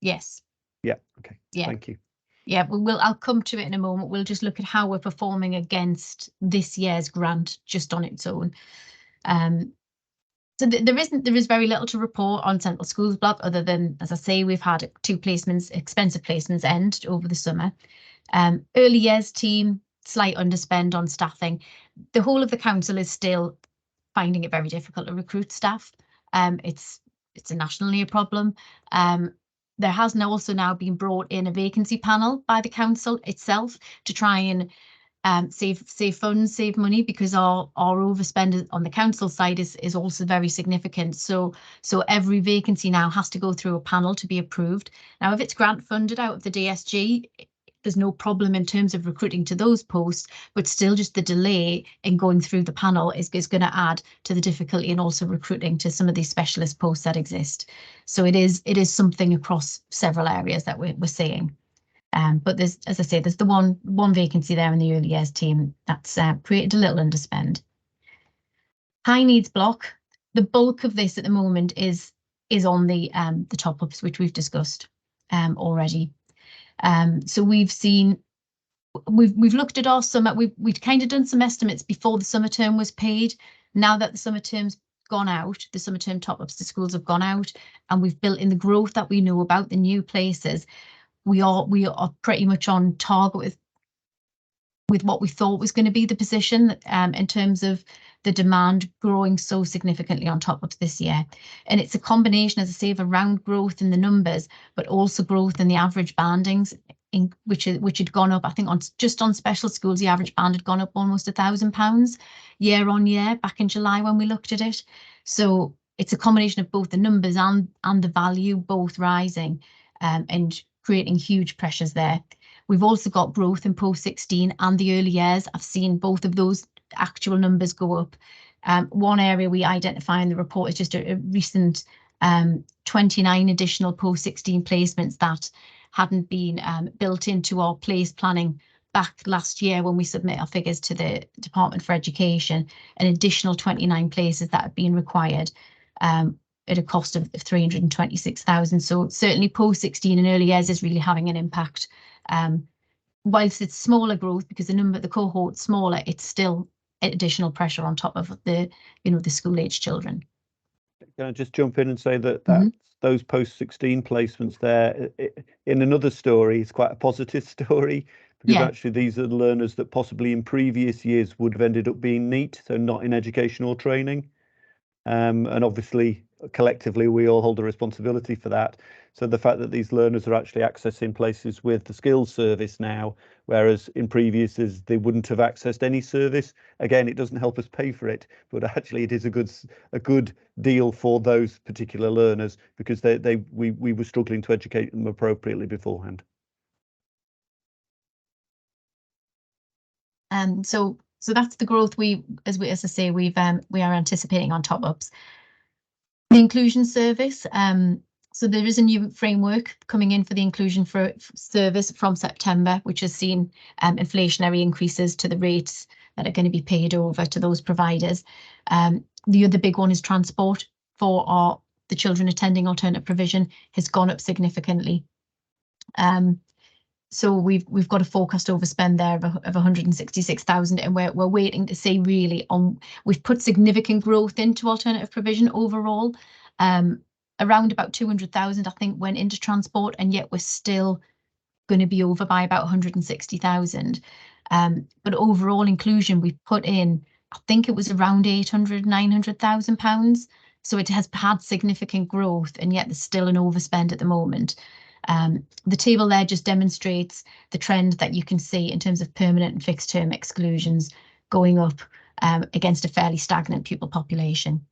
Yes. Yeah. Okay. Yeah. Thank you. Yeah, I'll come to it in a moment. We'll just look at how we're performing against this year's grant just on its own. So there is very little to report on Central Schools Block other than, as I say, we've had 2 placements, expensive placements end over the summer. Early years team, slight underspend on staffing. The whole of the council is still finding it very difficult to recruit staff. It's a nationally a problem. There has also now been brought in a vacancy panel by the council itself to try and save funds, save money, because our overspend on the council side is also very significant. So every vacancy now has to go through a panel to be approved. Now, if it's grant funded out of the DSG, there's no problem in terms of recruiting to those posts, but still just the delay in going through the panel is going to add to the difficulty in also recruiting to some of these specialist posts that exist. So it is something across several areas that we're seeing. But there's, as I say, there's the one vacancy there in the early years team that's created a little underspend. High needs block. The bulk of this at the moment is on the top ups, which we've discussed already. So we've looked at our summer. We'd kind of done some estimates before the summer term was paid. Now that the summer term's gone out, the summer term top ups to schools have gone out, and we've built in the growth that we know about the new places. We are pretty much on target with what we thought was going to be the position in terms of the demand growing so significantly on top of this year. And it's a combination, as I say, of around growth in the numbers, but also growth in the average bandings, which had gone up. I think just on special schools, the average band had gone up almost £1,000 year on year back in July when we looked at it. So it's a combination of both the numbers and the value both rising and creating huge pressures there. We've also got growth in post-16 and the early years. I've seen both of those actual numbers go up. One area we identify in the report is just a recent 29 additional post-16 placements that hadn't been built into our place planning back last year when we submit our figures to the Department for Education, an additional 29 places that have been required at a cost of 326,000. So certainly post-16 and early years is really having an impact. Whilst it's smaller growth because the cohort's smaller, it's still additional pressure on top of the school age children. Can I just jump in and say that those post-16 placements there, in another story, it's quite a positive story, because actually these are the learners that possibly in previous years would have ended up being NEET, so not in education or training. And obviously, collectively, we all hold a responsibility for that. So the fact that these learners are actually accessing places with the skills service now, whereas in previous years they wouldn't have accessed any service. Again, it doesn't help us pay for it, but actually it is a good deal for those particular learners, because we were struggling to educate them appropriately beforehand. So that's the growth as I say, we are anticipating on top-ups. The inclusion service. So there is a new framework coming in for the inclusion service from September, which has seen inflationary increases to the rates that are going to be paid over to those providers. The other big one is transport for the children attending alternate provision has gone up significantly. So we've got a forecast overspend there of 166,000, and we're waiting to see really on. We've put significant growth into alternative provision overall. Around about 200,000, I think, went into transport, and yet we're still going to be over by about 160,000. But overall inclusion, we've put in, I think it was around 900,000 pounds. So it has had significant growth, and yet there's still an overspend at the moment. The table there just demonstrates the trend that you can see in terms of permanent and fixed term exclusions going up against a fairly stagnant pupil population.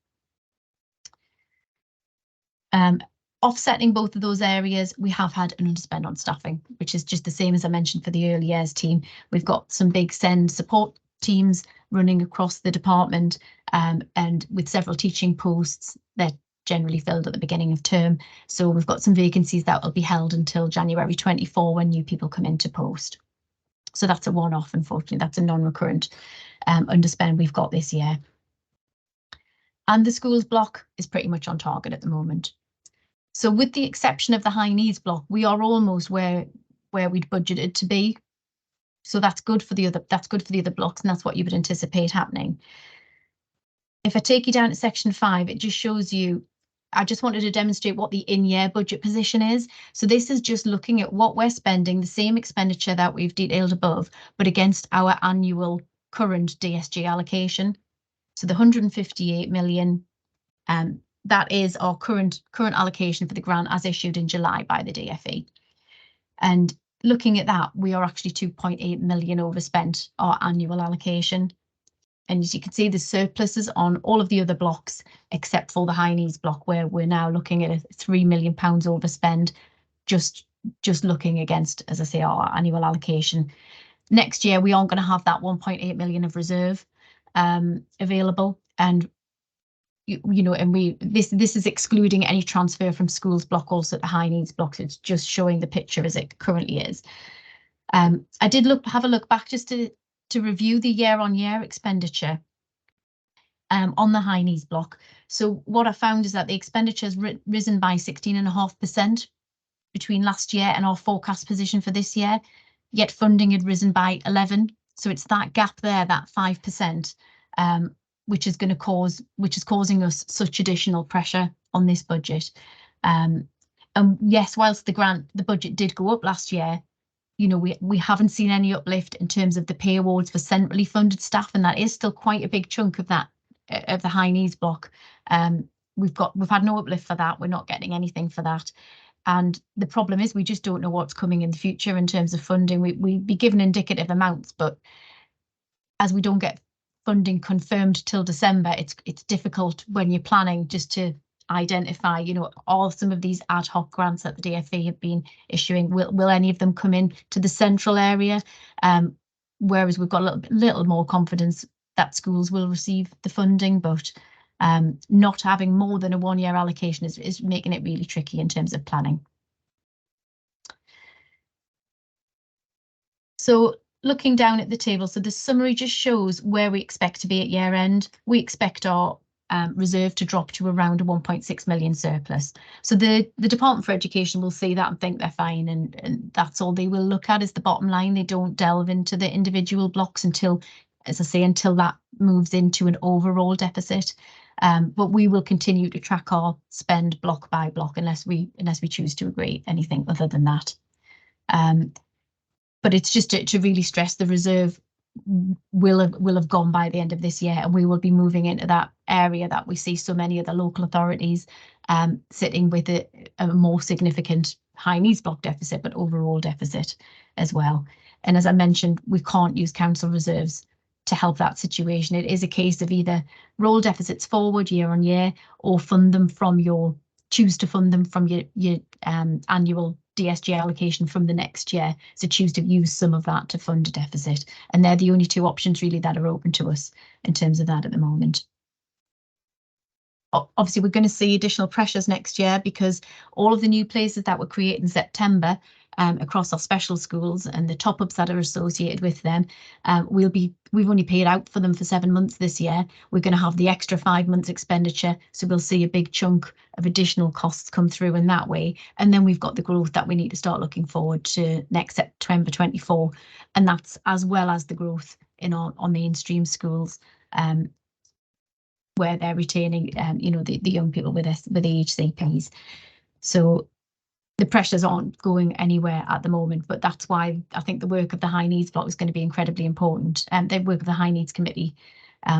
Offsetting both of those areas, we have had an underspend on staffing, which is just the same as I mentioned for the early years team. We've got some big SEND support teams running across the department, and with several teaching posts, they're generally filled at the beginning of term. So we've got some vacancies that will be held until January 24 when new people come into post. So that's a one-off, unfortunately. That's a non-recurrent underspend we've got this year. And the schools block is pretty much on target at the moment. So with the exception of the high needs block, we are almost where we'd budgeted to be. So that's good for the other blocks, and that's what you would anticipate happening. If I take you down to section 5, it just shows you, I just wanted to demonstrate what the in-year budget position is. So this is just looking at what we're spending, the same expenditure that we've detailed above, but against our annual current DSG allocation. So the 158 million, that is our current allocation for the grant as issued in July by the DFE. And looking at that, we are actually 2.8 million overspent our annual allocation. And as you can see, the surpluses on all of the other blocks, except for the high needs block, where we're now looking at a £3 million overspend, just looking against, as I say, our annual allocation. Next year, we aren't going to have that 1.8 million of reserve available. And this is excluding any transfer from schools block also to high needs blocks. It's just showing the picture as it currently is. I did have a look back just to review the year-on-year expenditure on the high needs block. So what I found is that the expenditure has risen by 16.5% between last year and our forecast position for this year, yet funding had risen by 11%. So it's that gap there, that 5%, which is causing us such additional pressure on this budget. And yes, whilst the budget did go up last year, we haven't seen any uplift in terms of the pay awards for centrally funded staff, and that is still quite a big chunk of that, of the high needs block. We've had no uplift for that. We're not getting anything for that. And the problem is we just don't know what's coming in the future in terms of funding. We'd be given indicative amounts, but as we don't get funding confirmed till December, it's difficult when you're planning just to identify, all some of these ad hoc grants that the DFE have been issuing. Will any of them come in to the central area? Whereas we've got a little more confidence that schools will receive the funding, but not having more than a 1-year allocation is making it really tricky in terms of planning. So looking down at the table, so the summary just shows where we expect to be at year end. We expect our reserve to drop to around a 1.6 million surplus. So the Department for Education will see that and think they're fine, and that's all they will look at is the bottom line. They don't delve into the individual blocks until, as I say, until that moves into an overall deficit. But we will continue to track our spend block by block unless we choose to agree anything other than that. But it's just to really stress the reserve will have gone by the end of this year, and we will be moving into that area that we see so many other local authorities sitting with a more significant high needs block deficit, but overall deficit as well. And as I mentioned, we can't use council reserves to help that situation. It is a case of either roll deficits forward year on year, or choose to fund them from your annual DSG allocation from the next year. So choose to use some of that to fund a deficit. And they're the only two options really that are open to us in terms of that at the moment. Obviously, we're going to see additional pressures next year because all of the new places that were created in September across our special schools and the top-ups that are associated with them, we've only paid out for them for 7 months this year. We're going to have the extra 5 months expenditure, so we'll see a big chunk of additional costs come through in that way. And then we've got the growth that we need to start looking forward to next September 24, and that's as well as the growth in our mainstream schools, where they're retaining, the young people with EHCPs. So the pressures aren't going anywhere at the moment, but that's why I think the work of the high needs block is going to be incredibly important. And the work of the high needs committee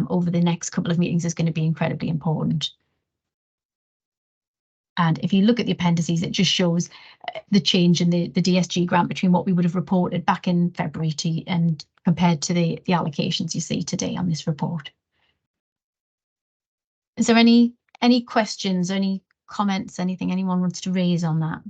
over the next couple of meetings is going to be incredibly important. And if you look at the appendices, it just shows the change in the DSG grant between what we would have reported back in February and compared to the allocations you see today on this report. Is there any questions, any comments, anything anyone wants to raise on that?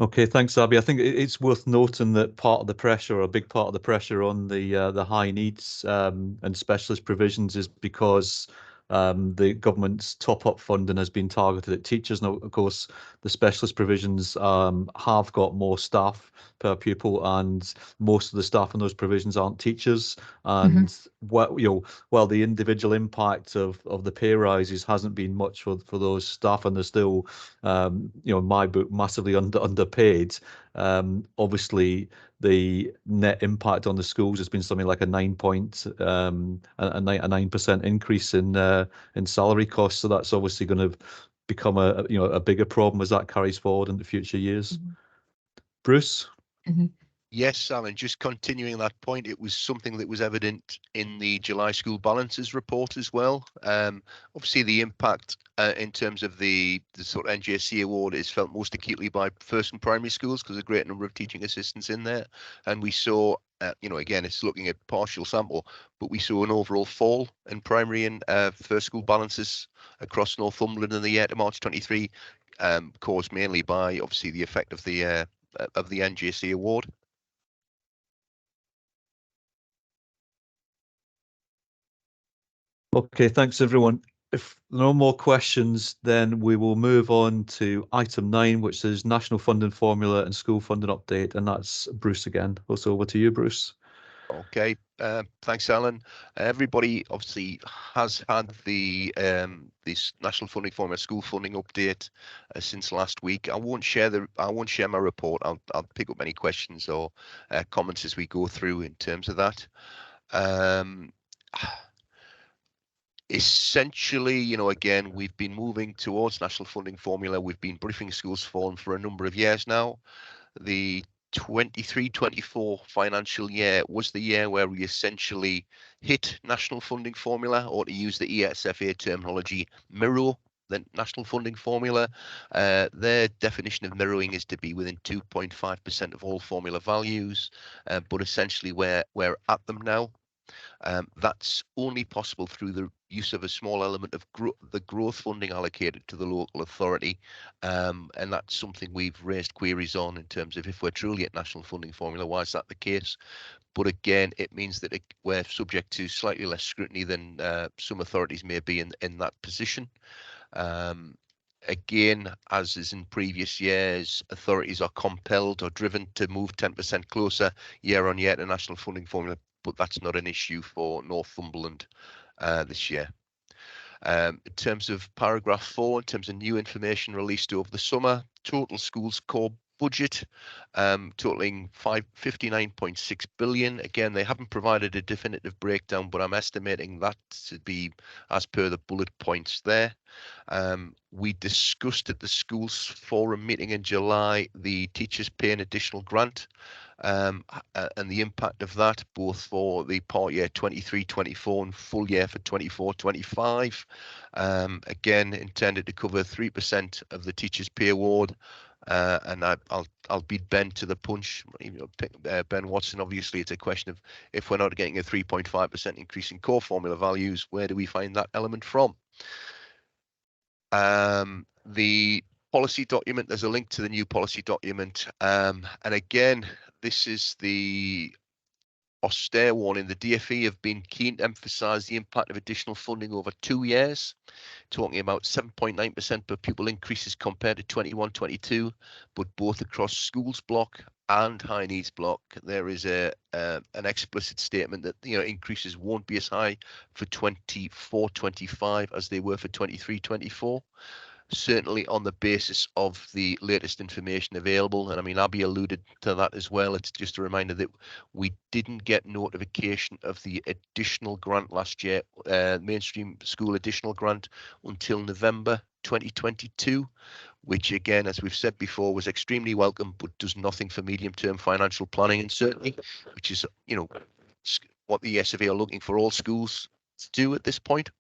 Okay, thanks, Abby. I think it's worth noting that part of the pressure, or a big part of the pressure on the high needs and specialist provisions, is because the government's top-up funding has been targeted at teachers. Now, of course, the specialist provisions have got more staff per pupil, and most of the staff in those provisions aren't teachers. And while the individual impact of the pay rises hasn't been much for those staff, and they're still, in my book, massively underpaid. Obviously, the net impact on the schools has been something like a 9% increase in salary costs. So that's obviously going to become a bigger problem as that carries forward into future years. Mm-hmm. Bruce? Mm-hmm. Yes, Alan, just continuing that point, it was something that was evident in the July school balances report as well. Obviously, the impact in terms of the sort of NGSE award is felt most acutely by first and primary schools because a great number of teaching assistants in there. And we saw, again, it's looking at partial sample, but we saw an overall fall in primary and first school balances across Northumberland in the year to March 23, caused mainly by, obviously, the effect of the NGSE award. Okay, thanks everyone. If no more questions, then we will move on to item 9, which is national funding formula and school funding update, and that's Bruce again. Also over to you, Bruce. Okay, thanks, Alan. Everybody obviously has had the this national funding formula school funding update since last week. I won't share my report. I'll pick up any questions or comments as we go through in terms of that. Essentially, again, we've been moving towards national funding formula. We've been briefing schools for a number of years now. The 23-24 financial year was the year where we essentially hit national funding formula, or to use the ESFA terminology, mirror the national funding formula. Their definition of mirroring is to be within 2.5% of all formula values, but essentially we're at them now. That's only possible through the use of a small element of the growth funding allocated to the local authority, and that's something we've raised queries on in terms of if we're truly at national funding formula, why is that the case? But again, it means that we're subject to slightly less scrutiny than some authorities may be in that position. Again, as is in previous years, authorities are compelled or driven to move 10% closer year on year to national funding formula, but that's not an issue for Northumberland this year. In terms of paragraph 4, in terms of new information released over the summer, total schools core budget totaling 59.6 billion. Again, they haven't provided a definitive breakdown, but I'm estimating that to be as per the bullet points there. We discussed at the schools forum meeting in July the teachers pay an additional grant and the impact of that both for the part year 23-24 and full year for 24-25. Again, intended to cover 3% of the teachers pay award. And I'll beat Ben to the punch. Ben Watson, obviously, it's a question of if we're not getting a 3.5% increase in core formula values, where do we find that element from? The policy document, there's a link to the new policy document. And again, this is the austere warning. The DfE have been keen to emphasise the impact of additional funding over 2 years, talking about 7.9% per pupil increases compared to 21-22, but both across schools block and high needs block, there is an explicit statement that increases won't be as high for 24-25 as they were for 23-24. Certainly on the basis of the latest information available. And I mean, Abby alluded to that as well. It's just a reminder that we didn't get notification of the additional grant last year, mainstream school additional grant, until November 2022, which again, as we've said before, was extremely welcome, but does nothing for medium-term financial planning and certainly, which is, what the ESFA are looking for all schools to do at this point.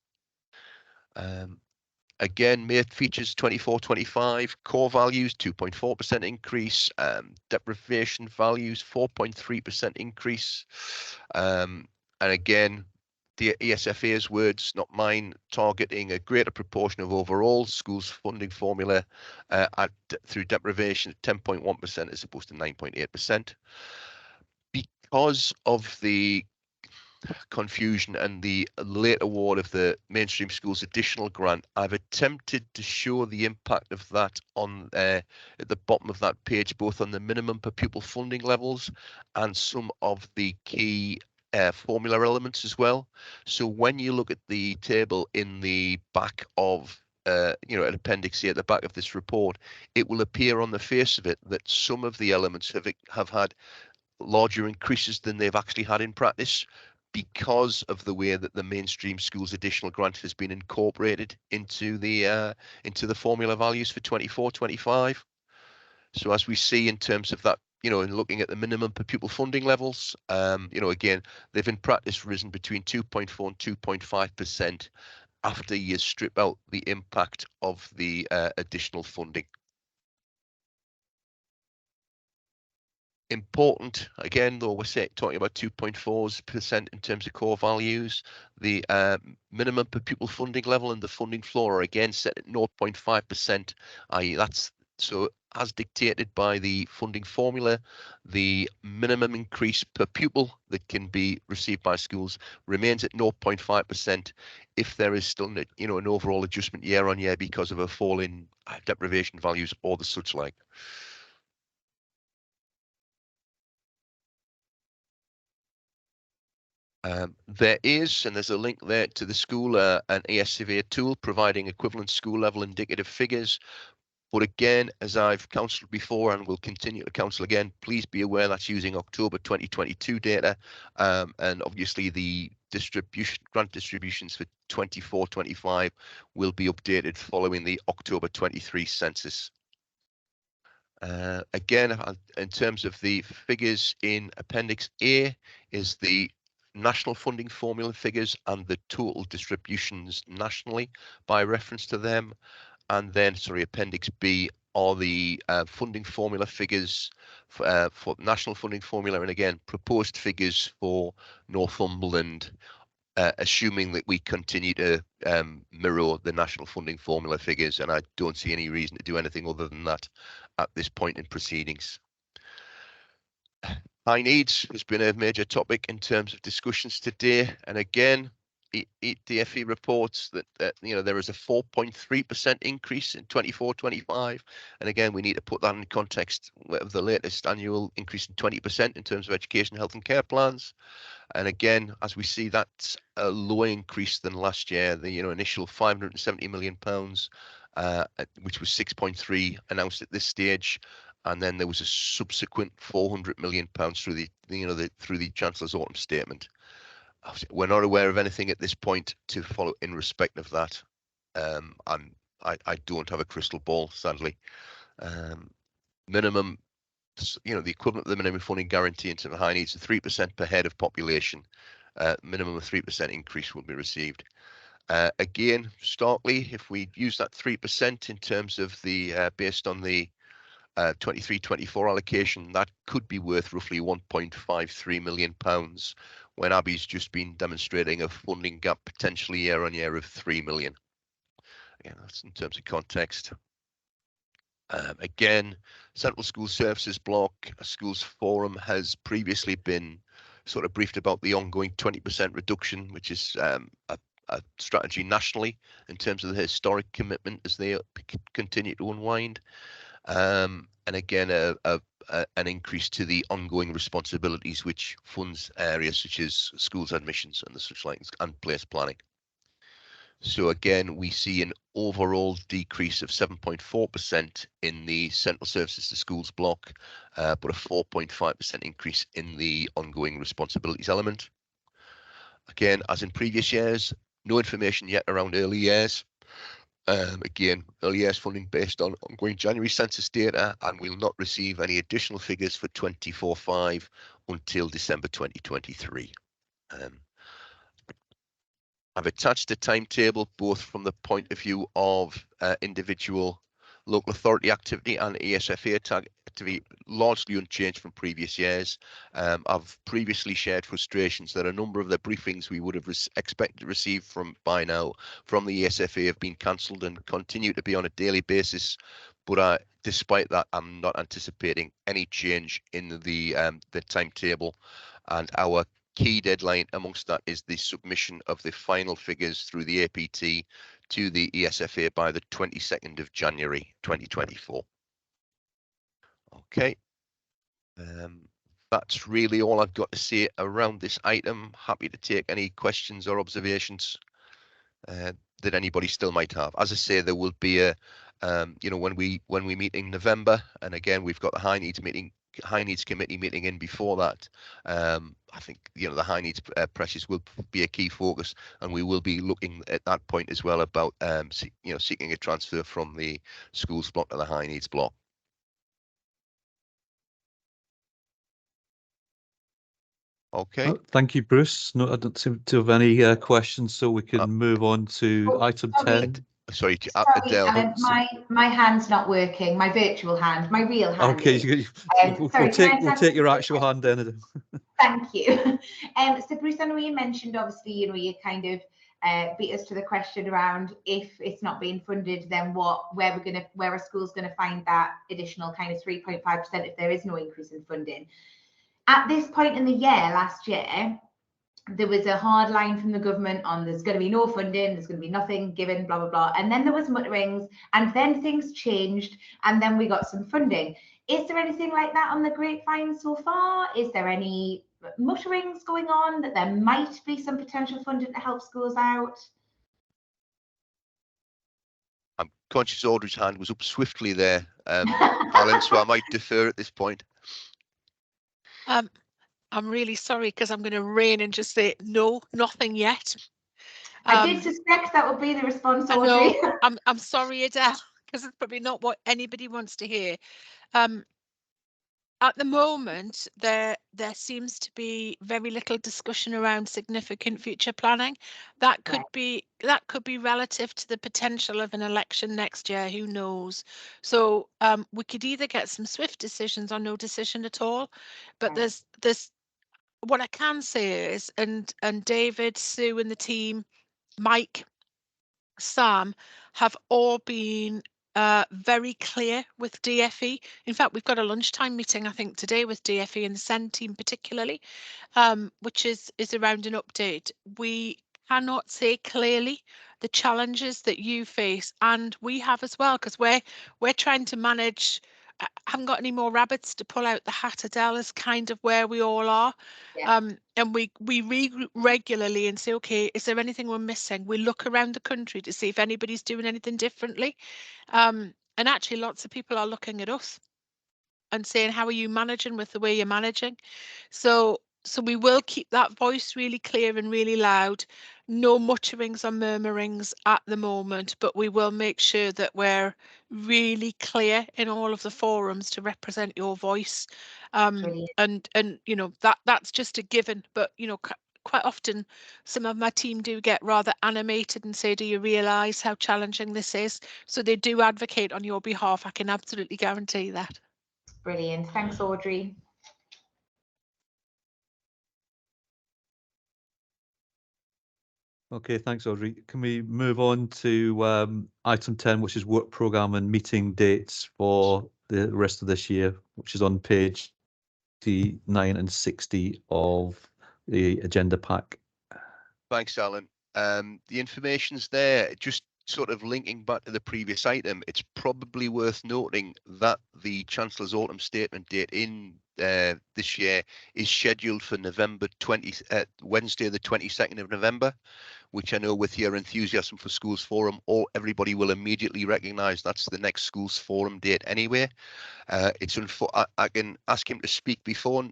Again, MATE features 24-25, core values 2.4% increase, deprivation values 4.3% increase. And again, the ESFA's words, not mine, targeting a greater proportion of overall schools funding formula through deprivation at 10.1% as opposed to 9.8%. Because of the confusion and the late award of the mainstream schools additional grant, I've attempted to show the impact of that on at the bottom of that page, both on the minimum per pupil funding levels and some of the key formula elements as well. So when you look at the table in the back of at Appendix A at the back of this report, it will appear on the face of it that some of the elements have had larger increases than they've actually had in practice, because of the way that the mainstream schools additional grant has been incorporated into the formula values for 24-25. So as we see in terms of that, in looking at the minimum per pupil funding levels, again, they've in practice risen between 2.4 and 2.5% after you strip out the impact of the additional funding. Important, again, though, we're talking about 2.4% in terms of core values. The minimum per pupil funding level and the funding floor are again set at 0.5%, i.e. that's so as dictated by the funding formula. The minimum increase per pupil that can be received by schools remains at 0.5% if there is still an overall adjustment year on year because of a fall in deprivation values or the such like. There is, and there's a link there to the school, an ESFA tool providing equivalent school level indicative figures. But again, as I've counselled before and will continue to counsel again, please be aware that's using October 2022 data, and obviously the grant distributions for 24-25 will be updated following the October 23 census. Again, in terms of the figures in Appendix A is the national funding formula figures and the total distributions nationally by reference to them. And then, Appendix B are the funding formula figures for national funding formula, and again proposed figures for Northumberland, assuming that we continue to mirror the national funding formula figures, and I don't see any reason to do anything other than that at this point in proceedings. High needs has been a major topic in terms of discussions today, and again, DFE reports that you know, there is a 4.3% increase in 24-25, and again we need to put that in context of the latest annual increase in 20% in terms of education, health and care plans. And again, as we see, that's a lower increase than last year. The initial £570 million, which was 6.3 announced at this stage, and then there was a subsequent £400 million through the Chancellor's autumn statement. We're not aware of anything at this point to follow in respect of that, and I don't have a crystal ball, sadly. Minimum, the equivalent of the minimum funding guarantee into the high needs of 3% per head of population. Minimum of 3% increase will be received. Again, starkly, if we use that 3% in terms of the based on the 23-24 allocation, that could be worth roughly £1.53 million, when Abby's just been demonstrating a funding gap potentially year on year of 3 million. Again, that's in terms of context. Again, Central School Services Block, Schools Forum has previously been sort of briefed about the ongoing 20% reduction, which is a strategy nationally in terms of the historic commitment as they continue to unwind. And again, an increase to the ongoing responsibilities, which funds areas such as schools admissions and the such like, and place planning. So again, we see an overall decrease of 7.4% in the Central Services to Schools block, but a 4.5% increase in the ongoing responsibilities element. Again, as in previous years, no information yet around early years. Again, early years funding based on ongoing January census data, and we'll not receive any additional figures for 24-25 until December 2023. I've attached a timetable both from the point of view of individual local authority activity and ESFA activity, largely unchanged from previous years. I've previously shared frustrations that a number of the briefings we would have expected to receive by now from the ESFA have been cancelled and continue to be on a daily basis. But despite that, I'm not anticipating any change in the timetable, and our key deadline amongst that is the submission of the final figures through the APT to the ESFA by the 22nd of January 2024. Okay, that's really all I've got to say around this item. Happy to take any questions or observations that anybody still might have. As I say, there will be a when we meet in November, and again we've got the High Needs Committee meeting in before that. I think the high needs pressures will be a key focus, and we will be looking at that point as well about seeking a transfer from the schools block to the high needs block. Okay. Thank you, Bruce. No, I don't seem to have any questions, so we can move on to item 10. Sorry, Adele. Alan, my hand's not working. My virtual hand, my real hand. Okay, we'll take your actual hand then. Thank you. So Bruce, I know you mentioned obviously, you kind of beat us to the question around if it's not being funded, then where are schools going to find that additional kind of 3.5% if there is no increase in funding? At this point in the year, last year, there was a hard line from the government on there's going to be no funding, there's going to be nothing given, blah, blah, blah. And then there was mutterings, and then things changed, and then we got some funding. Is there anything like that on the grapevine so far? Is there any mutterings going on that there might be some potential funding to help schools out? I'm conscious Audrey's hand was up swiftly there, Alan, so I might defer at this point. I'm really sorry because I'm going to rein and just say no, nothing yet. I did suspect that would be the response, Audrey. I'm sorry, Adele, because it's probably not what anybody wants to hear. At the moment, there seems to be very little discussion around significant future planning. That could be relative to the potential of an election next year. Who knows? So we could either get some swift decisions or no decision at all. But there's what I can say is, and David, Sue, and the team, Mike, Sam, have all been very clear with DFE. In fact, we've got a lunchtime meeting, I think, today with DFE and the SEND team particularly, which is around an update. We cannot say clearly the challenges that you face, and we have as well, because we're trying to manage. I haven't got any more rabbits to pull out the hat. Adele is kind of where we all are. Yeah. And we regroup regularly and say, okay, is there anything we're missing? We look around the country to see if anybody's doing anything differently. And actually, lots of people are looking at us and saying, how are you managing with the way you're managing? So we will keep that voice really clear and really loud. No mutterings or murmurings at the moment, but we will make sure that we're really clear in all of the forums to represent your voice. And you know, that's just a given, but you know, quite often some of my team do get rather animated and say, do you realise how challenging this is? So they do advocate on your behalf. I can absolutely guarantee that. Brilliant. Thanks, Audrey. Okay, thanks, Audrey. Can we move on to item 10, which is work programme and meeting dates for the rest of this year, which is on page 59 and 60 of the agenda pack. Thanks, Alan. The information's there. Just sort of linking back to the previous item, it's probably worth noting that the Chancellor's Autumn Statement date in this year is scheduled for Wednesday, the 22nd of November, which I know with your enthusiasm for Schools Forum, everybody will immediately recognise that's the next Schools Forum date anyway. I can ask him to speak before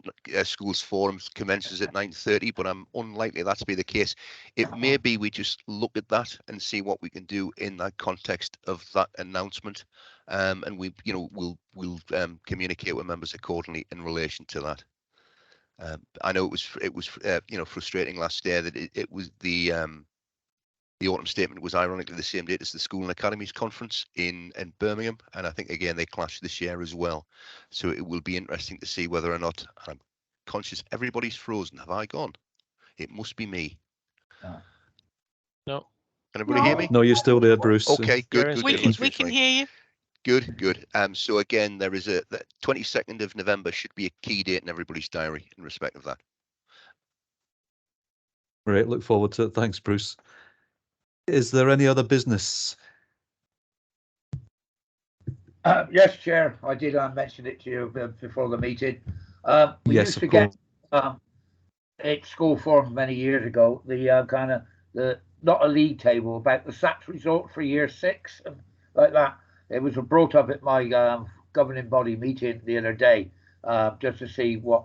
Schools Forum commences at 9:30, but I'm unlikely that to be the case. It may be we just look at that and see what we can do in that context of that announcement, and we'll communicate with members accordingly in relation to that. I know it was frustrating last year that it was the Autumn Statement was ironically the same date as the School and Academies Conference in Birmingham, and I think again they clashed this year as well. So it will be interesting to see whether or not. I'm conscious everybody's frozen. Have I gone? It must be me. No. Can everybody hear me? No, you're still there, Bruce. Okay, good. We can hear you. Good. So again, there is the 22nd of November should be a key date in everybody's diary in respect of that. Right, look forward to it. Thanks, Bruce. Is there any other business? Yes, Chair. I did mention it to you before the meeting. We Yes, used of to course. get at School Forum many years ago the not a league table about the SAPS result for year 6 and like that. It was brought up at my governing body meeting the other day, just to see what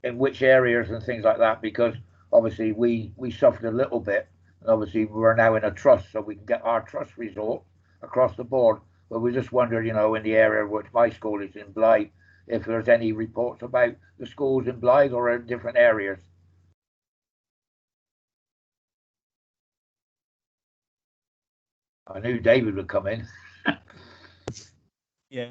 in which areas and things like that, because obviously we suffered a little bit. And obviously, we're now in a trust, so we can get our trust result across the board. But we just wondered, in the area which my school is in, Blythe, if there's any reports about the schools in Blythe or in different areas. I knew David would come in. Yeah,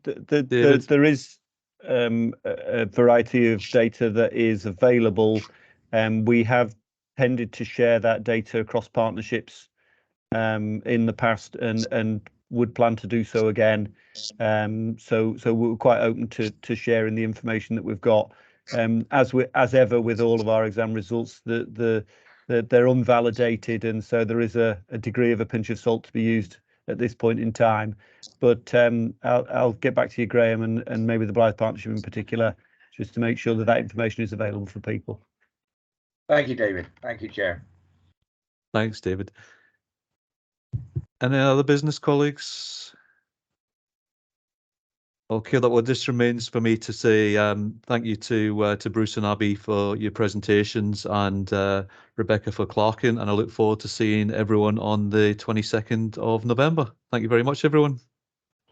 there is a variety of data that is available, and we have tended to share that data across partnerships in the past and would plan to do so again. So we're quite open to sharing the information that we've got. As ever with all of our exam results, they're unvalidated, and so there is a degree of a pinch of salt to be used at this point in time. But I'll get back to you, Graham, and maybe the Blythe Partnership in particular, just to make sure that information is available for people. Thank you, David. Thank you, Chair. Thanks, David. Any other business, colleagues? Okay, that just remains for me to say thank you to Bruce and Abby for your presentations, and Rebecca for clerking, and I look forward to seeing everyone on the 22nd of November. Thank you very much, everyone.